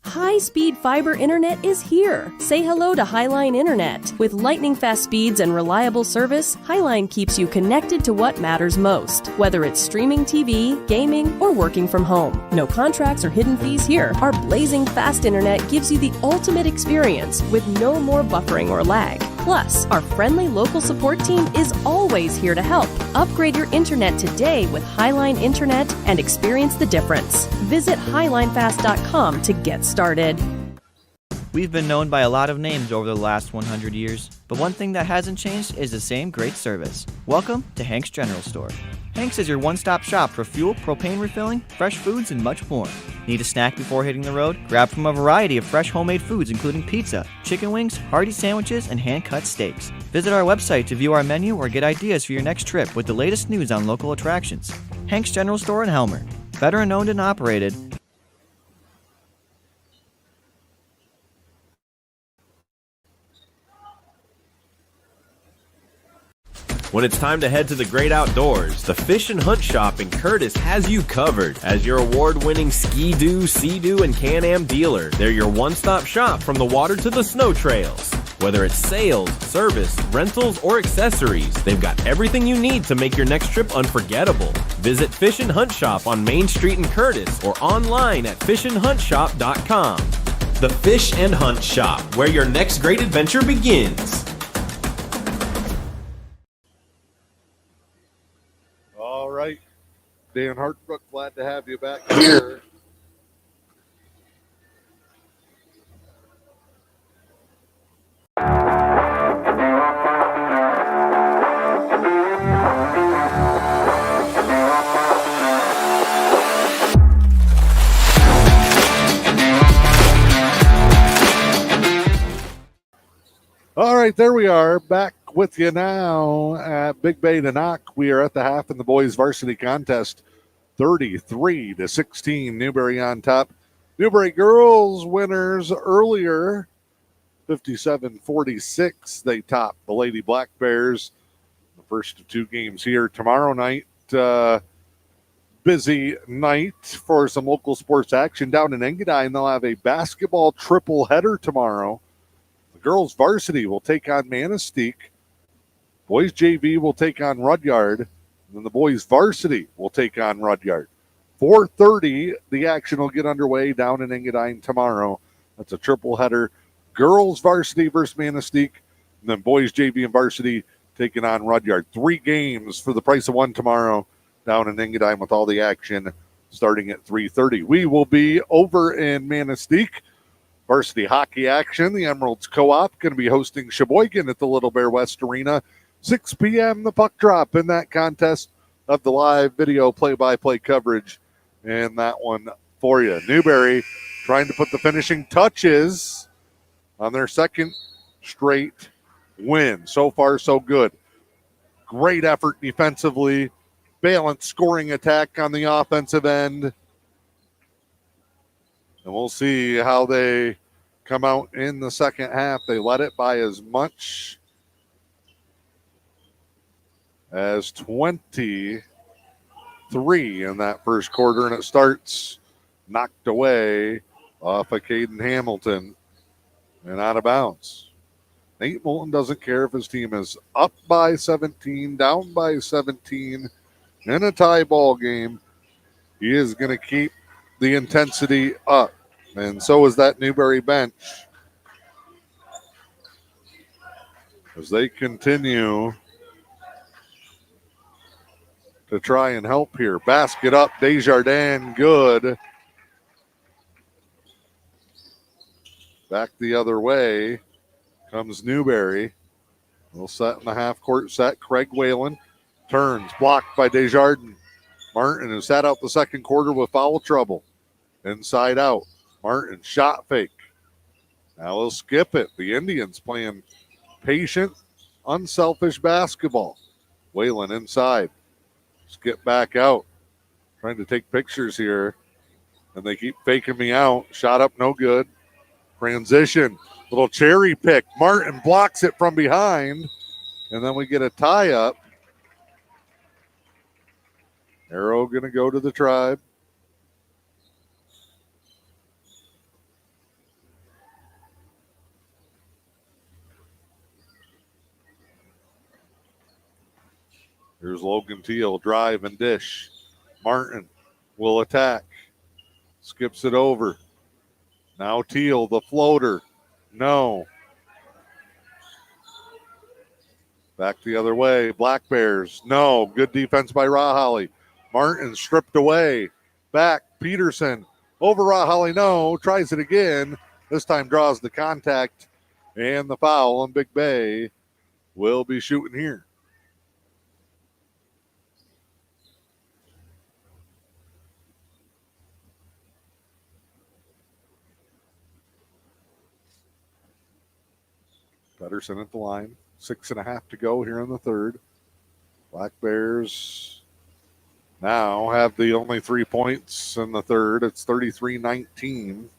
High-speed fiber internet is here. Say hello to Highline Internet. With lightning-fast speeds and reliable service, Highline keeps you connected to what matters most. Whether it's streaming TV, gaming, or working from home. No contracts or hidden fees here. Our blazing fast internet gives you the ultimate experience with no more buffering or lag. Plus, our friendly local support team is always here to help. Upgrade your internet today with Highline Internet and experience the difference. Visit highlinefast.com to get started. We've been known by a lot of names over the last 100 years, but one thing that hasn't changed is the same great service. Welcome to Hank's General Store. Hank's is your one-stop shop for fuel, propane refilling, fresh foods, and much more. Need a snack before hitting the road? Grab from a variety of fresh homemade foods including pizza, chicken wings, hearty sandwiches, and hand-cut steaks. Visit our website to view our menu or get ideas for your next trip with the latest news on local attractions. Hank's General Store in Helmer. Veteran-owned and operated. When it's time to head to the great outdoors, the Fish and Hunt Shop in Curtis has you covered. As your award-winning Ski-Doo, Sea-Doo, and Can-Am dealer, they're your one-stop shop from the water to the snow trails. Whether it's sales, service, rentals, or accessories, they've got everything you need to make your next trip unforgettable. Visit Fish and Hunt Shop on Main Street in Curtis or online at fishandhuntshop.com. The Fish and Hunt Shop, where your next great adventure begins. All right, Dan Hartbrook, glad to have you back here. All right, there we are, back with you now at Big Bay De Noc. We are at the half in the Boys Varsity contest, 33-16, Newberry on top. Newberry girls winners earlier, 57-46. They topped the Lady Black Bears. The first of two games here tomorrow night. Busy night for some local sports action down in Engadine. They'll have a basketball triple header tomorrow. The girls varsity will take on Manistee. Boys JV will take on Rudyard. And then the boys varsity will take on Rudyard. 4:30, the action will get underway down in Engadine tomorrow. That's a triple header. Girls varsity versus Manistee. And then boys JV and varsity taking on Rudyard. 3 games for the price of 1 tomorrow down in Engadine with all the action starting at 3:30. We will be over in Manistee Varsity hockey action. The Emeralds Co-op going to be hosting Sheboygan at the Little Bear West Arena. 6 p.m. the puck drop in that contest of the live video play-by-play coverage. And that one for you. Newberry trying to put the finishing touches on their second straight win. So far, so good. Great effort defensively. Balanced scoring attack on the offensive end. And we'll see how they come out in the second half. They led it by as much as 23 in that first quarter, and it starts knocked away off of Caden Hamilton and out of bounds. Nate Moulton doesn't care if his team is up by 17, down by 17, in a tie ball game. He is going to keep the intensity up, and so is that Newberry bench as they continue to try and help here. Basket up, Desjardins, good. Back the other way comes Newberry. We'll set in the half-court set. Craig Whalen turns, blocked by Desjardins. Martin, who sat out the second quarter with foul trouble. Inside out. Martin, shot fake. Now he'll skip it. The Indians playing patient, unselfish basketball. Whalen inside. Skip back out. Trying to take pictures here. And they keep faking me out. Shot up, no good. Transition. Little cherry pick. Martin blocks it from behind. And then we get a tie up. Arrow going to go to the Tribe. Here's Logan Teal, drive and dish. Martin will attack. Skips it over. Now Teal, the floater. No. Back the other way. Black Bears. No. Good defense by Raholly. Martin stripped away. Back. Peterson. Over Raholly. No. Tries it again. This time draws the contact and the foul. And Big Bay will be shooting here. Pedersen at the line. 6.5 to go here in the third. Black Bears now have the only 3 points in the third. It's 33-19.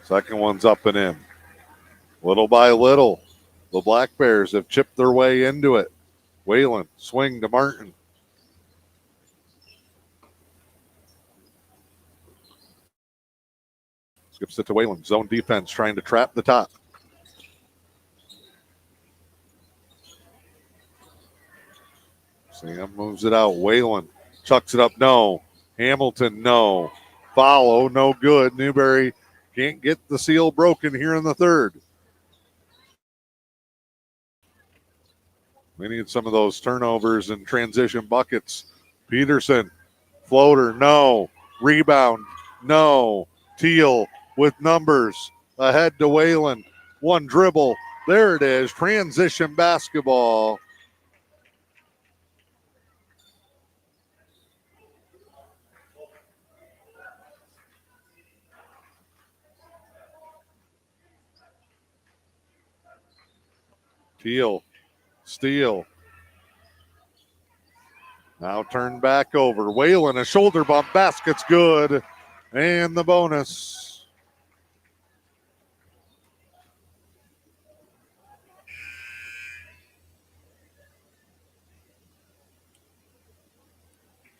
Second one's up and in. Little by little, the Black Bears have chipped their way into it. Whalen, swing to Martin. Skips it to Whalen. Zone defense trying to trap the top. Sam moves it out. Whalen chucks it up. No. Hamilton, no. Follow, no good. Newberry can't get the seal broken here in the third. We need some of those turnovers and transition buckets. Peterson, floater, no. Rebound, no. Teal with numbers, ahead to Whalen. One dribble, there it is, transition basketball. Teal, steal. Now turned back over. Whalen, a shoulder bump, basket's good, and the bonus.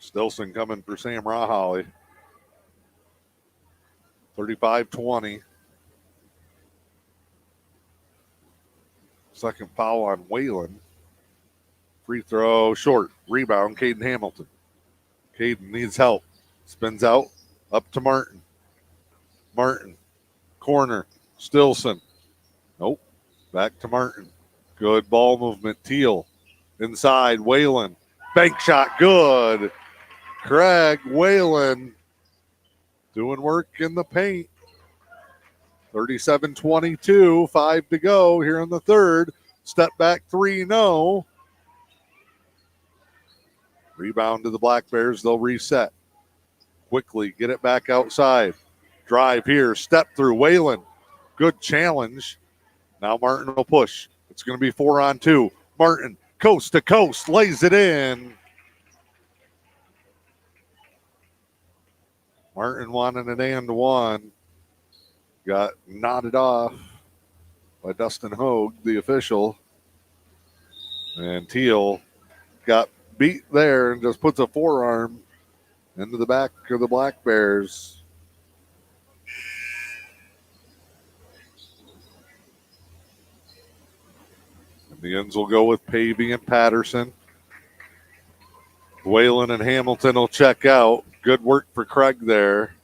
Stilson coming for Sam Raholly. 35-20. Second foul on Whalen. Free throw short. Rebound, Caden Hamilton. Caden needs help. Spins out. Up to Martin. Martin. Corner. Stilson. Nope. Back to Martin. Good ball movement. Teal. Inside, Whalen. Bank shot, good. Craig Whalen doing work in the paint. 37-22, 5 to go here in the third. Step back three, no. Rebound to the Black Bears, they'll reset. Quickly get it back outside. Drive here, step through, Whalen. Good challenge. Now Martin will push. It's going to be 4-on-2. Martin, coast to coast, lays it in. Martin wanted an and one. Got nodded off by Dustin Hogue, the official. And Teal got beat there and just puts a forearm into the back of the Black Bears. And the ends will go with Pavey and Patterson. Whalen and Hamilton will check out. Good work for Craig there.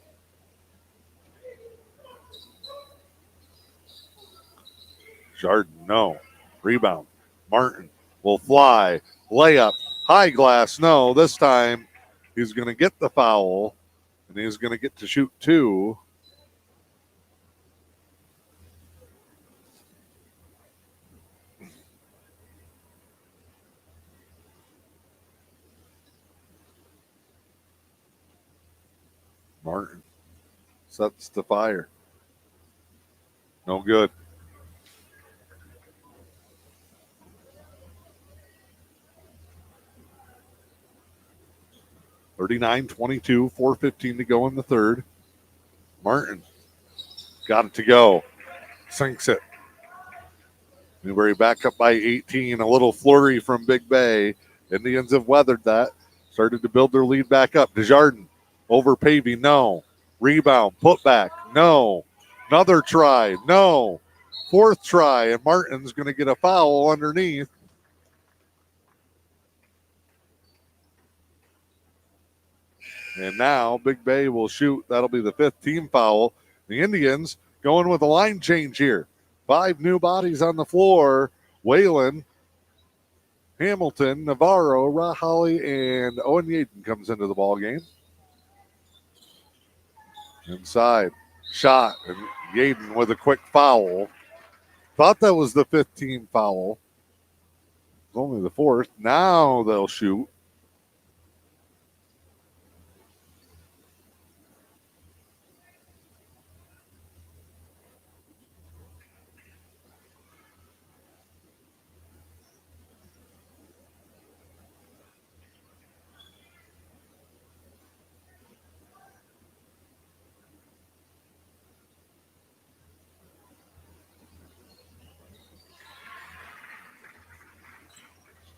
Jardin, no. Rebound. Martin will fly. Layup. High glass, no. This time he's going to get the foul, and he's going to get to shoot two. Martin sets the fire. No good. (39-22), 4:15 to go in the third. Martin got it to go. Sinks it. Newberry back up by 18. A little flurry from Big Bay. Indians have weathered that. Started to build their lead back up. Desjardins over Pavey, no. Rebound, put back, no. Another try, no. Fourth try, and Martin's going to get a foul underneath. And now Big Bay will shoot. That'll be the fifth team foul. The Indians going with a line change here. 5 new bodies on the floor. Whalen, Hamilton, Navarro, Rahali, and Owen Yaden comes into the ball game. Inside, shot, and Yaden with a quick foul. Thought that was the 5th team foul. It's only the 4th. Now they'll shoot.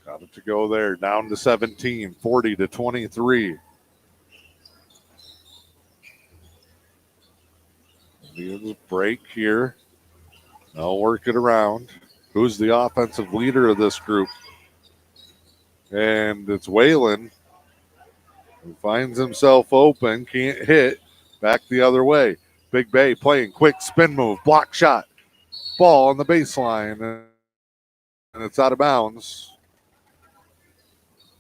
Got it to go there. Down to 17, 40-23. Indians break here. They'll work it around. Who's the offensive leader of this group? And it's Whalen, who finds himself open, can't hit. Back the other way. Big Bay playing quick spin move, block shot. Ball on the baseline, and it's out of bounds.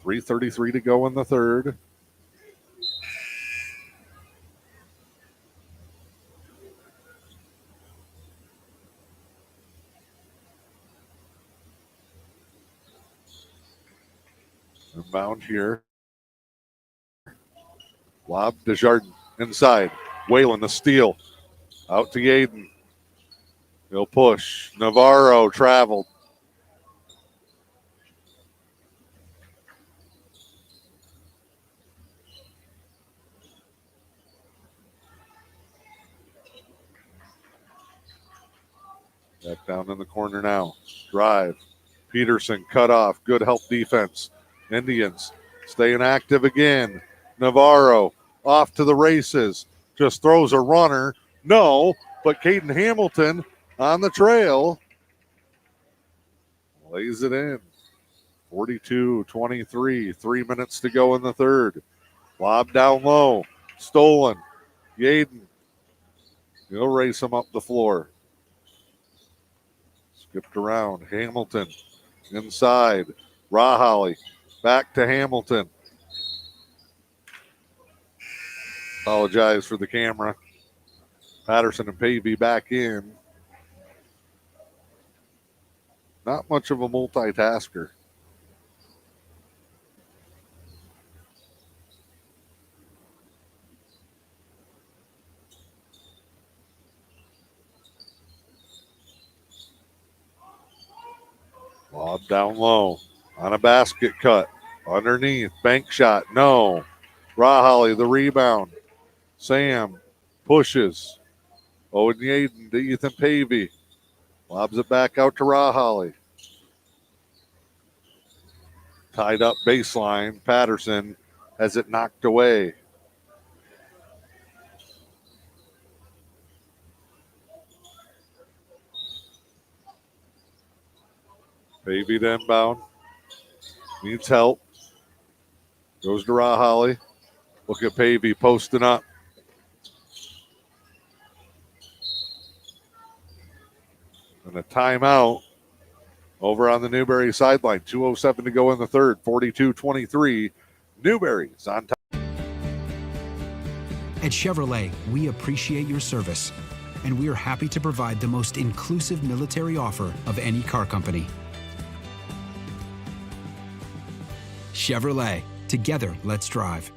3:33 to go in the third. Inbound here. Lob Desjardins inside. Whalen the steal. Out to Yaden. He'll push. Navarro traveled. Back down in the corner now. Drive. Peterson cut off. Good help defense. Indians staying active again. Navarro off to the races. Just throws a runner. No, but Caden Hamilton on the trail. Lays it in. 42-23. 3 minutes to go in the third. Lob down low. Stolen. Yaden. He'll race him up the floor. Skipped around. Hamilton inside. Raholly back to Hamilton. Apologize for the camera. Patterson and Pavey back in. Not much of a multitasker. Lob down low on a basket cut. Underneath, bank shot, no. Raholly, the rebound. Sam pushes. Owen Yaden to Ethan Pavey. Lobs it back out to Raholly. Tied up baseline. Patterson has it knocked away. Pavey to inbound. Needs help. Goes to Raholly. Look at Pavey posting up. And a timeout over on the Newberry sideline. 2:07 to go in the third. 42-23. Newberry's on top. At Chevrolet, we appreciate your service, and we are happy to provide the most inclusive military offer of any car company. Chevrolet, together, let's drive.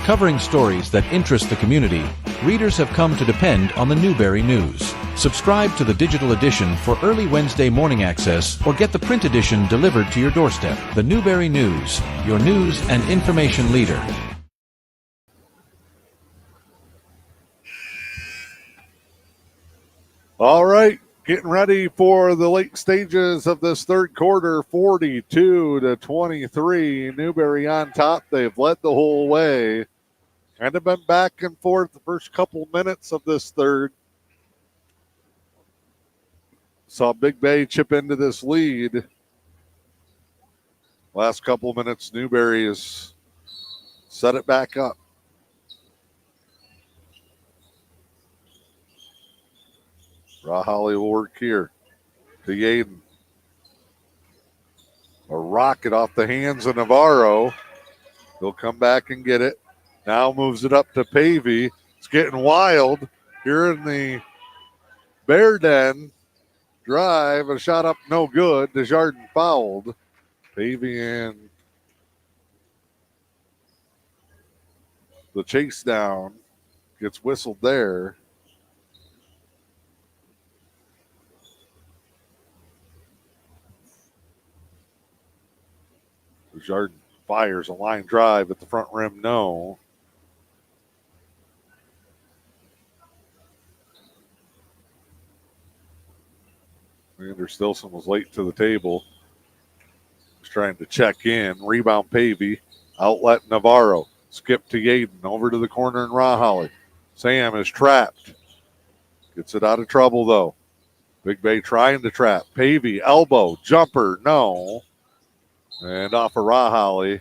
Covering stories that interest the community, readers have come to depend on the Newberry News. Subscribe to the digital edition for early Wednesday morning access or get the print edition delivered to your doorstep. The Newberry News, your news and information leader. All right, getting ready for the late stages of this third quarter. 42-23. Newberry on top. They've led the whole way. Kind of been back and forth the first couple minutes of this third. Saw Big Bay chip into this lead. Last couple minutes, Newberry has set it back up. Raholly will work here to Yaden. A rocket off the hands of Navarro. He'll come back and get it. Now moves it up to Pavey. It's getting wild here in the Bear Den. Drive, a shot up, no good. Desjardins fouled. Pavey and the chase down gets whistled there. Desjardins fires a line drive at the front rim, no. Leander Stilson was late to the table. He's trying to check in. Rebound Pavey. Outlet Navarro. Skip to Yaden. Over to the corner and Raholly. Sam is trapped. Gets it out of trouble though. Big Bay trying to trap. Pavey, elbow, jumper, no. And off of Raholly.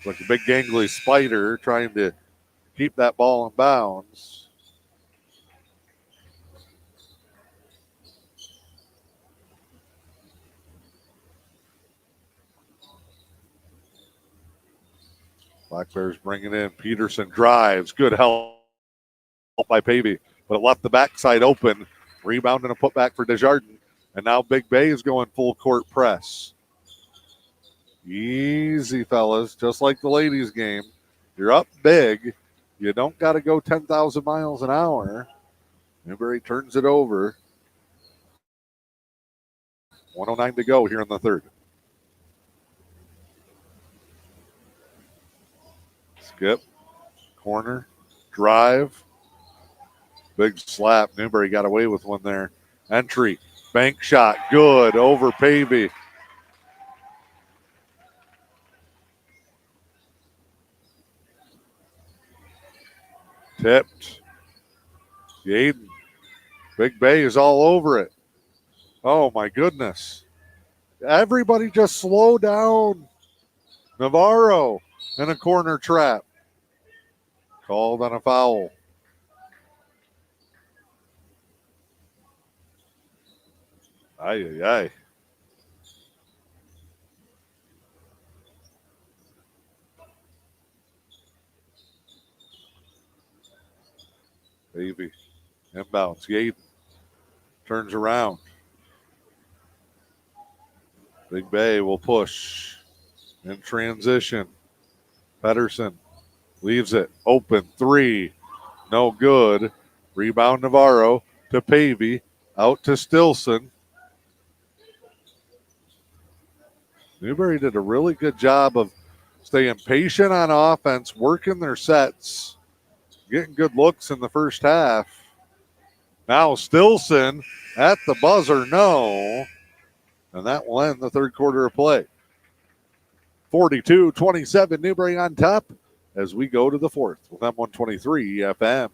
Like a big gangly spider trying to keep that ball in bounds. Black Bears bringing in. Peterson drives. Good help by Pavey. But it left the backside open. Rebound and a putback for Desjardins. And now Big Bay is going full court press. Easy, fellas. Just like the ladies' game. You're up big. You don't got to go 10,000 miles an hour. Newberry turns it over. 1:09 to go here in the third. Skip, corner, drive, big slap. Newberry got away with one there. Entry, bank shot, good, over Pavey. Tipped. Yaden. Big Bay is all over it. Oh, my goodness. Everybody just slow down. Navarro and a corner trap. Called on a foul. Aye. Baby. Inbounds. Yaden turns around. Big Bay will push in transition. Pedersen leaves it open. 3. No good. Rebound Navarro to Pavey. Out to Stilson. Newberry did a really good job of staying patient on offense, working their sets, getting good looks in the first half. Now Stilson at the buzzer, no. And that will end the third quarter of play. 42-27, Newberry on top as we go to the fourth with M123 FM.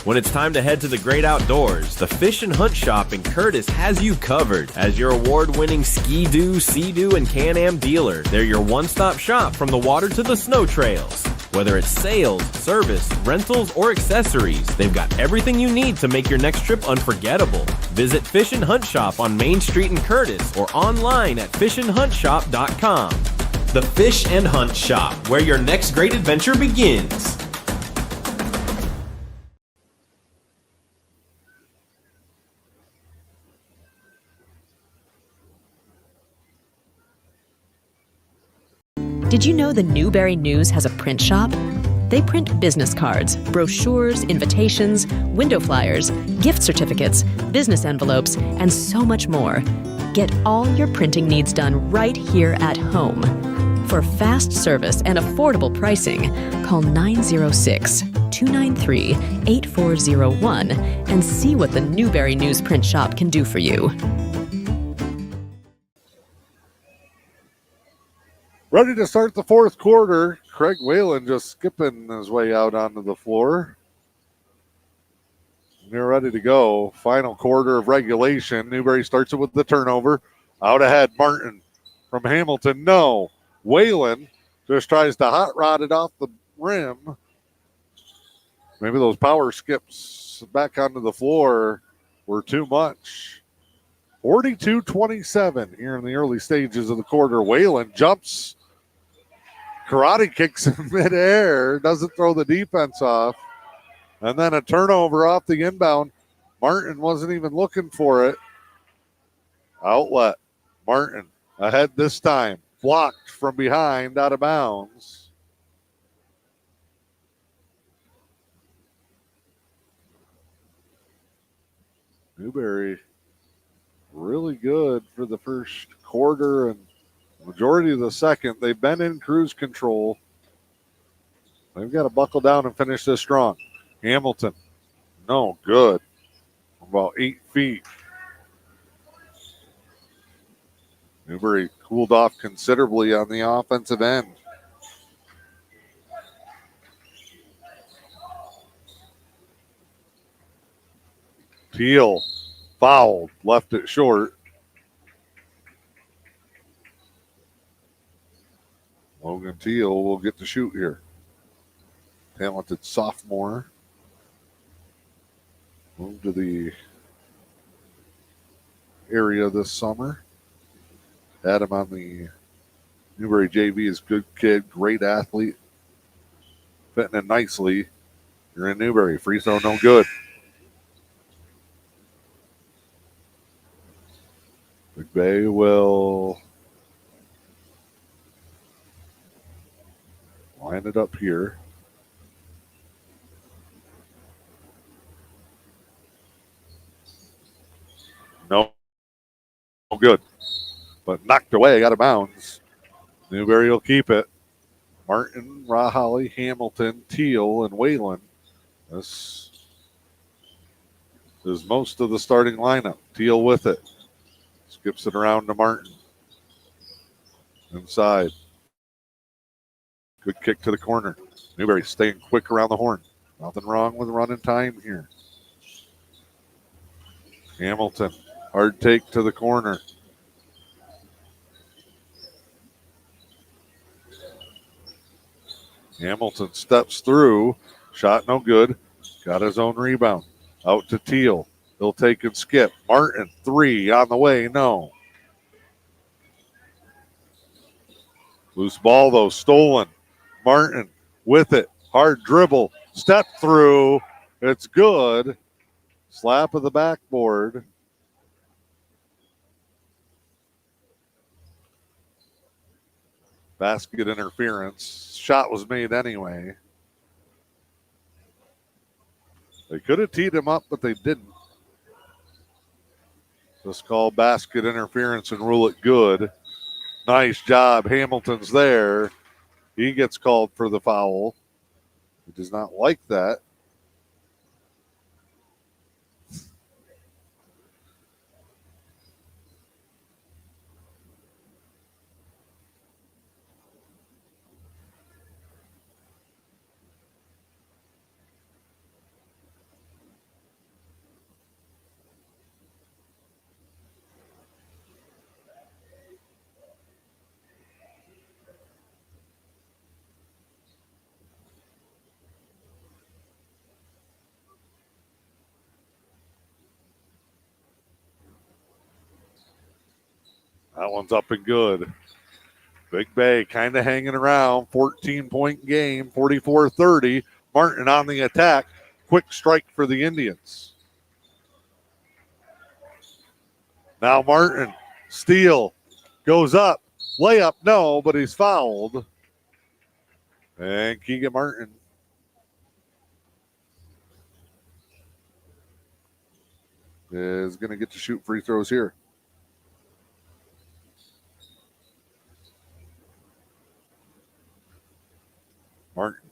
When it's time to head to the great outdoors, the Fish and Hunt Shop in Curtis has you covered. As your award-winning Ski-Doo, Sea-Doo, and Can-Am dealer, they're your one-stop shop from the water to the snow trails. Whether it's sales, service, rentals, or accessories, they've got everything you need to make your next trip unforgettable. Visit Fish and Hunt Shop on Main Street in Curtis or online at fishandhuntshop.com. The Fish and Hunt Shop, where your next great adventure begins. Did you know the Newberry News has a print shop? They print business cards, brochures, invitations, window flyers, gift certificates, business envelopes, and so much more. Get all your printing needs done right here at home. For fast service and affordable pricing, call 906-293-8401 and see what the Newberry News print shop can do for you. Ready to start the fourth quarter. Craig Whalen just skipping his way out onto the floor. They're ready to go. Final quarter of regulation. Newberry starts it with the turnover. Out ahead, Martin from Hamilton. No. Whalen just tries to hot rod it off the rim. Maybe those power skips back onto the floor were too much. 42-27 here in the early stages of the quarter. Whalen jumps. Karate kicks in midair, doesn't throw the defense off. And then a turnover off the inbound. Martin wasn't even looking for it. Outlet. Martin ahead this time. Blocked from behind, out of bounds. Newberry really good for the first quarter and majority of the second. They've been in cruise control. They've got to buckle down and finish this strong. Hamilton, no good. About 8 feet. Newberry cooled off considerably on the offensive end. Teal fouled, left it short. Logan Teal will get to shoot here. Talented sophomore. Moved to the area this summer. Had him on the Newberry JV. Is good kid, great athlete. Fitting in nicely. You're in Newberry. Free throw no good. Big Bay will line it up here. No good. But knocked away, out of bounds. Newberry will keep it. Martin, Rahali, Hamilton, Teal, and Whalen. This is most of the starting lineup. Teal with it. Skips it around to Martin. Inside. Good kick to the corner. Newberry staying quick around the horn. Nothing wrong with running time here. Hamilton, hard take to the corner. Hamilton steps through. Shot no good. Got his own rebound. Out to Teal. He'll take and skip. Martin, 3 on the way. No. Loose ball, though. Stolen. Martin with it. Hard dribble. Step through. It's good. Slap of the backboard. Basket interference. Shot was made anyway. They could have teed him up, but they didn't. Just call basket interference and rule it good. Nice job. Hamilton's there. He gets called for the foul. He does not like that. That one's up and good. Big Bay kind of hanging around. 14-point game, 44-30. Martin on the attack. Quick strike for the Indians. Now Martin, steal, goes up. Layup, no, but he's fouled. And Keegan Martin is going to get to shoot free throws here. Martin.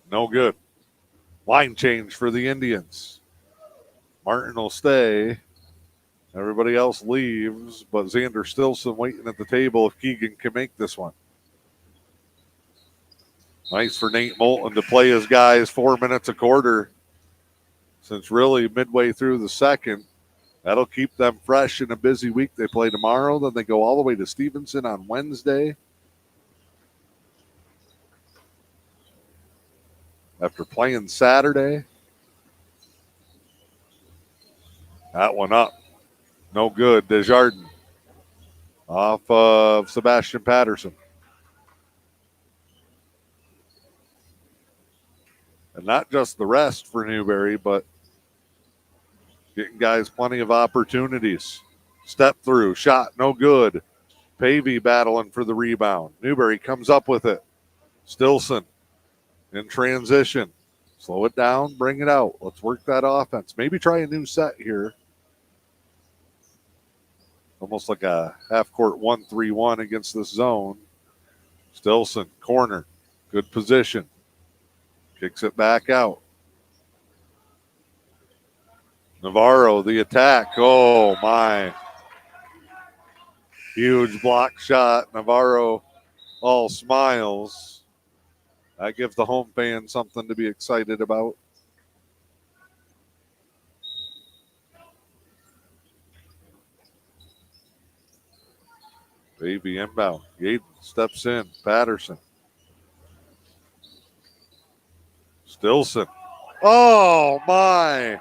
No good. Line change for the Indians. Martin will stay. Everybody else leaves, but Xander Stilson waiting at the table if Keegan can make this one. Nice for Nate Moulton to play his guys 4 minutes a quarter since really midway through the second. That'll keep them fresh in a busy week. They play tomorrow, then they go all the way to Stevenson on Wednesday. After playing Saturday. That one up. No good. Desjardins off of Sebastian Patterson. And not just the rest for Newberry, but getting guys plenty of opportunities. Step through, shot, no good. Pavey battling for the rebound. Newberry comes up with it. Stilson in transition. Slow it down, bring it out. Let's work that offense. Maybe try a new set here. Almost like a half-court 1-3-1 against this zone. Stilson, corner, good position. Kicks it back out. Navarro, the attack. Oh, my. Huge block shot. Navarro all smiles. That gives the home fans something to be excited about. Baby inbound. Yaden steps in. Patterson. Stilson. Oh, my.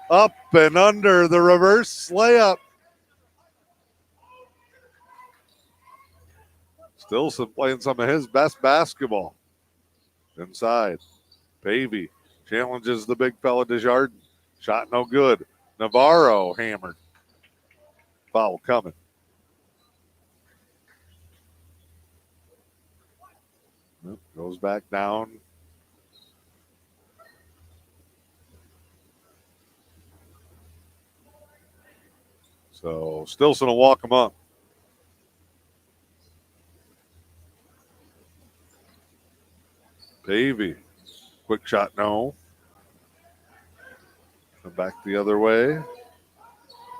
Up and under the reverse layup. Stilson playing some of his best basketball. Inside. Pavey challenges the big fella Desjardins. Shot no good. Navarro hammered. Foul coming. Goes back down. So Stilson will walk him up. Pavey. Quick shot, no. Come back the other way.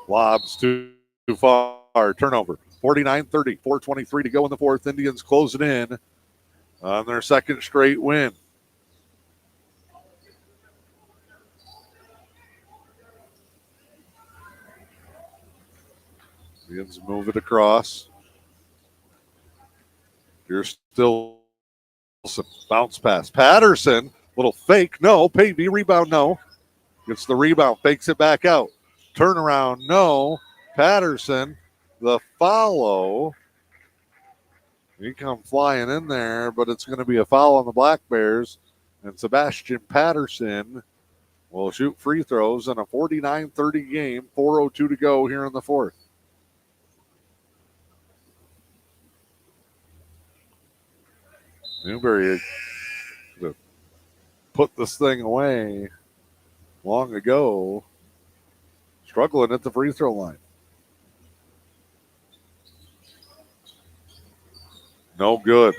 Lobs too far. Turnover. 49-30. 4:23 to go in the fourth. Indians closing in on their second straight win. Indians move it across. Here's still some bounce pass. Patterson, little fake, no. Pavey, rebound, no. Gets the rebound, fakes it back out. Turnaround, no. Patterson, the follow. He come flying in there, but it's going to be a foul on the Black Bears. And Sebastian Patterson will shoot free throws in a 49-30 game. 4:02 to go here in the fourth. Newberry put this thing away long ago. Struggling at the free throw line. No good.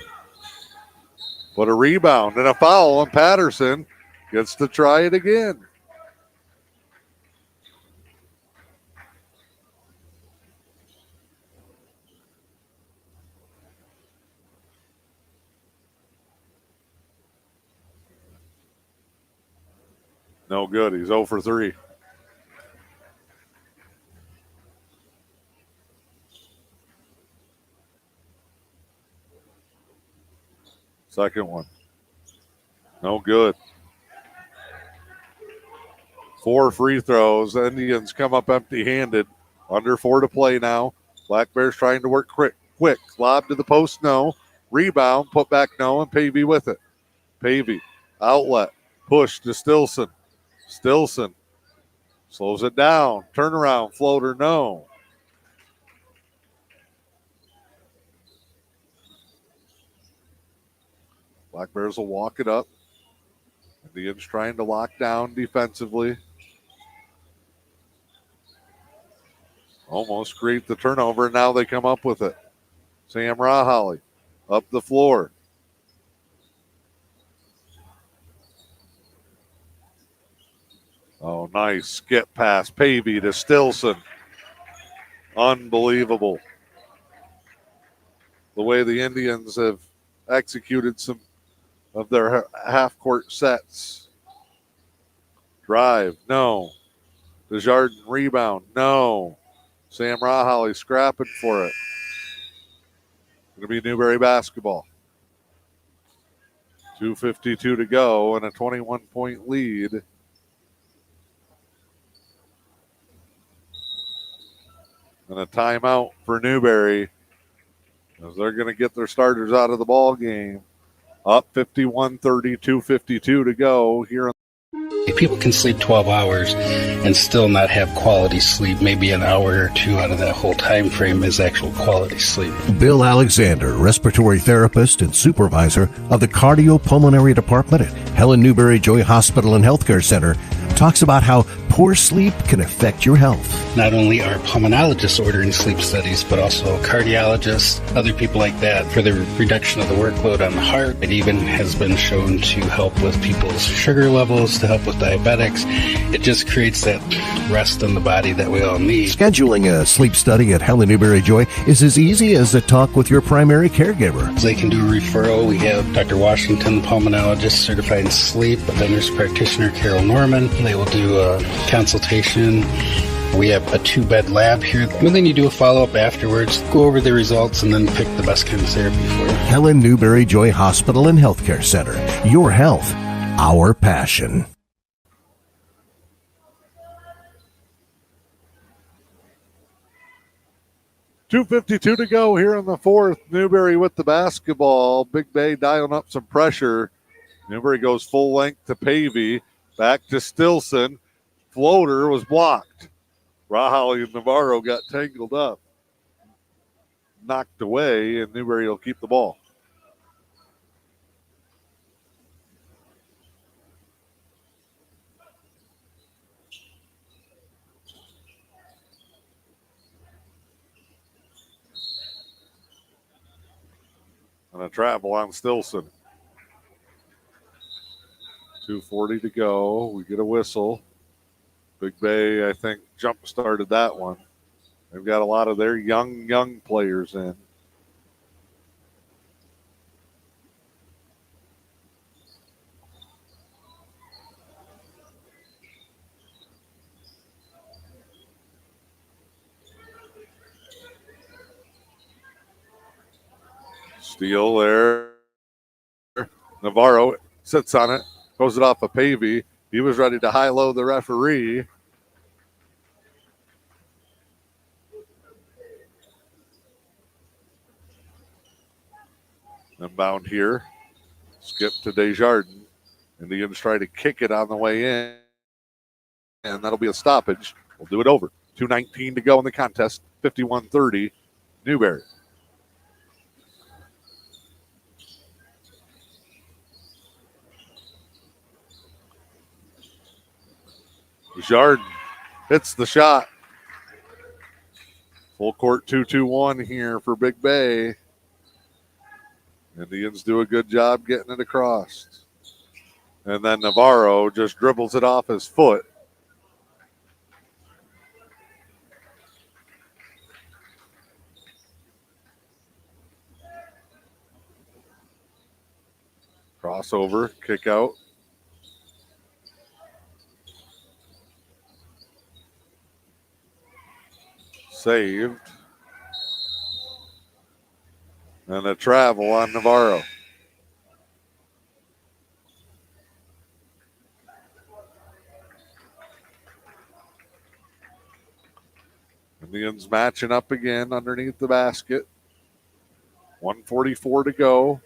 But a rebound and a foul, and Patterson gets to try it again. No good. He's 0 for 3. Second one. No good. 4 free throws. The Indians come up empty-handed. Under 4 to play now. Black Bears trying to work quick. Lob to the post, no. Rebound, put back, no, and Pavey with it. Pavey, outlet, push to Stilson. Stilson slows it down. Turnaround, floater, no. Black Bears will walk it up. Indians trying to lock down defensively. Almost create the turnover, and now they come up with it. Sam Raholly up the floor. Oh, nice skip pass. Pavey to Stilson. Unbelievable. The way the Indians have executed some of their half-court sets. Drive, no. Desjardins rebound, no. Sam Raholly scrapping for it. Going to be Newberry basketball. 2:52 to go and a 21-point lead. And a timeout for Newberry as they're going to get their starters out of the ball game. Up 51-30, 2:52 to go here. If people can sleep 12 hours and still not have quality sleep, maybe an hour or two out of that whole time frame is actual quality sleep. Bill Alexander, respiratory therapist and supervisor of the cardiopulmonary department at Helen Newberry Joy Hospital and Healthcare Center, talks about how poor sleep can affect your health. Not only are pulmonologists ordering sleep studies, but also cardiologists, other people like that, for the reduction of the workload on the heart. It even has been shown to help with people's sugar levels, to help with diabetics. It just creates that rest in the body that we all need. Scheduling a sleep study at Helen Newberry Joy is as easy as a talk with your primary caregiver. They can do a referral. We have Dr. Washington, the pulmonologist, certified in sleep, then nurse practitioner Carol Norman. They will do a consultation. We have a 2-bed lab here. And then you do a follow-up afterwards, go over the results, and then pick the best kind of therapy for you. Helen Newberry Joy Hospital and Healthcare Center. Your health, our passion. $2:52 to go here in the fourth. Newberry with the basketball. Big Bay dialing up some pressure. Newberry goes full length to Pavey. Back to Stilson. Floater was blocked. Raholly and Navarro got tangled up. Knocked away, and Newberry will keep the ball. And a travel on Stilson. 2:40 to go. We get a whistle. Big Bay, I think, jump-started that one. They've got a lot of their young players in. Steal there. Navarro sits on it, throws it off of Pavey. He was ready to high-low the referee. Inbound here. Skip to Desjardins. Indians try to kick it on the way in. And that'll be a stoppage. We'll do it over. 2:19 to go in the contest. 51-30, Newberry. Desjardins hits the shot. Full court 2-2-1 here for Big Bay. Indians do a good job getting it across. And then Navarro just dribbles it off his foot. Crossover, kick out. Saved. And a travel on Navarro. Indians matching up again underneath the basket. 1:44 to go.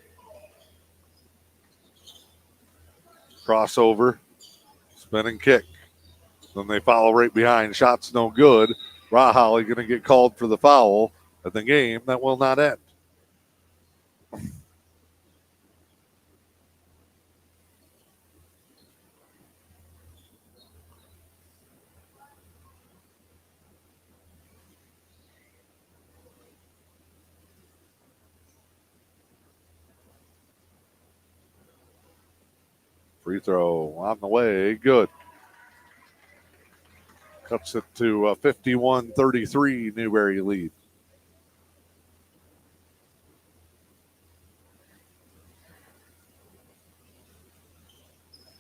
Crossover. Spin and kick. Then they follow right behind. Shot's no good. Rahali going to get called for the foul at the game. That will not end. Free throw on the way. Good. Cuts it to 51-33, Newberry lead.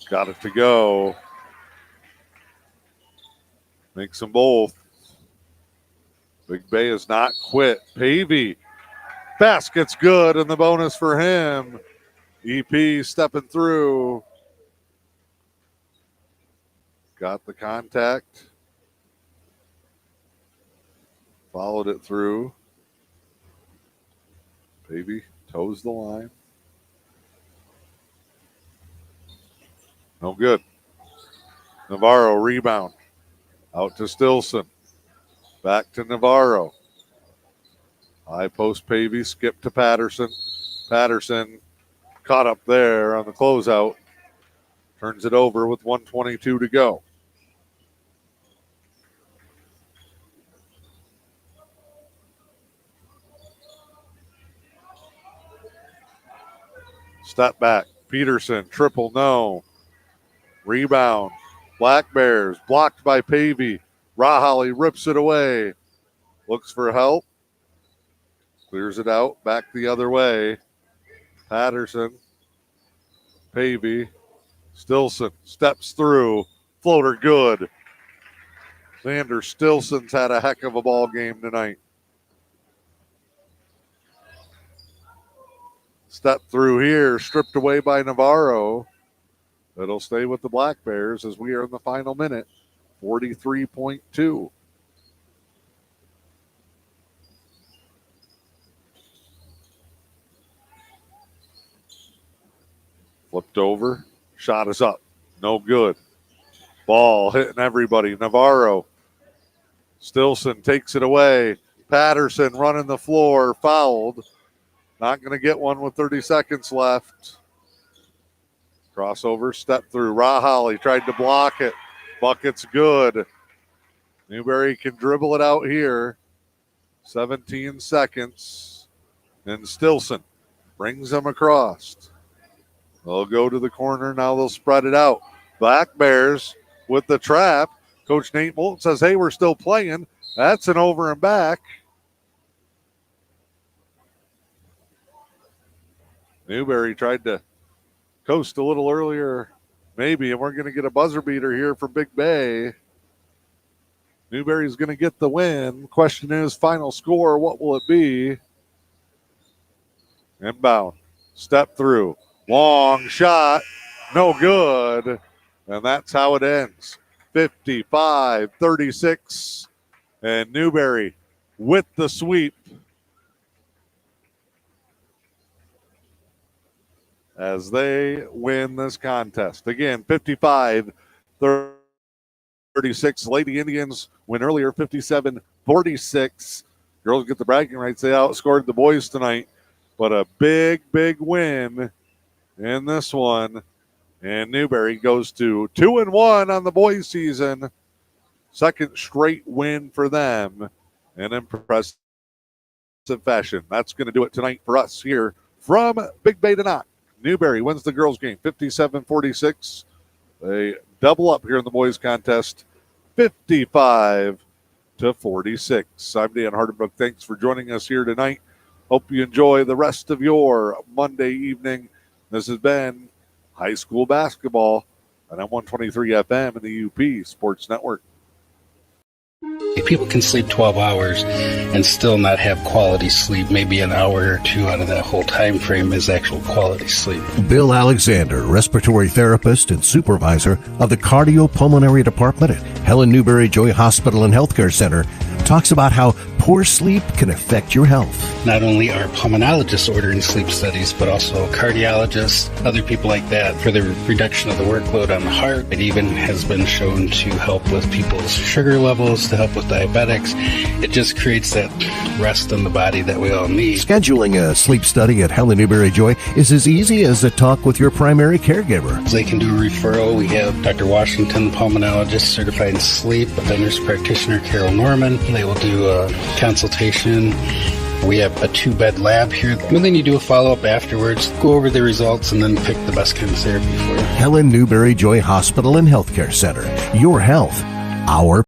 Got it to go. Makes them both. Big Bay has not quit. Pavey. Basket's good, and the bonus for him. E.P. stepping through. Got the contact. Followed it through. Pavey toes the line. No good. Navarro rebound. Out to Stilson. Back to Navarro. High post Pavey. Skip to Patterson. Patterson caught up there on the closeout. Turns it over with 1:22 to go. Step back. Peterson. Triple no. Rebound. Black Bears blocked by Pavey. Rahali rips it away. Looks for help. Clears it out. Back the other way. Patterson. Pavey. Stilson steps through. Floater good. Xander Stilson's had a heck of a ball game tonight. Step through here. Stripped away by Navarro. It'll stay with the Black Bears as we are in the final minute. 43.2. Flipped over. Shot is up. No good. Ball hitting everybody. Navarro. Stilson takes it away. Patterson running the floor. Fouled. Not going to get one with 30 seconds left. Crossover, step through. Rahali tried to block it. Bucket's good. Newberry can dribble it out here. 17 seconds. And Stilson brings them across. They'll go to the corner. Now they'll spread it out. Black Bears with the trap. Coach Nate Moulton says, hey, we're still playing. That's an over and back. Newberry tried to coast a little earlier, maybe, and we're going to get a buzzer beater here from Big Bay. Newberry's going to get the win. Question is, final score, what will it be? Inbound. Step through. Long shot. No good. And that's how it ends. 55-36. And Newberry with the sweep. As they win this contest. Again, 55-36. Lady Indians win earlier, 57-46. Girls get the bragging rights. They outscored the boys tonight. But a big, big win in this one. And Newberry goes to 2-1 on the boys season. Second straight win for them in impressive fashion. That's going to do it tonight for us here from Big Bay De Noc. Newberry wins the girls game 57-46. They double up here in the boys contest 55-46. I'm Dan Hardenbrook. Thanks for joining us here tonight. Hope you enjoy the rest of your Monday evening. This has been high school basketball on M123 FM and the E.U.P Sports Network. People can sleep 12 hours and still not have quality sleep. Maybe an hour or two out of that whole time frame is actual quality sleep. Bill Alexander, respiratory therapist and supervisor of the cardiopulmonary department at Helen Newberry Joy Hospital and Healthcare Center, talks about how poor sleep can affect your health. Not only are pulmonologists ordering sleep studies, but also cardiologists, other people like that, for the reduction of the workload on the heart. It even has been shown to help with people's sugar levels, to help with diabetics. It just creates that rest in the body that we all need. Scheduling a sleep study at Helen Newberry Joy is as easy as a talk with your primary caregiver. They can do a referral. We have Dr. Washington, pulmonologist, certified in sleep, a nurse practitioner, Carol Norman. They will do a consultation. We have a 2-bed lab here. And then you do a follow-up afterwards, go over the results, and then pick the best kind of therapy for you. Helen Newberry Joy Hospital and Healthcare Center. Your health, our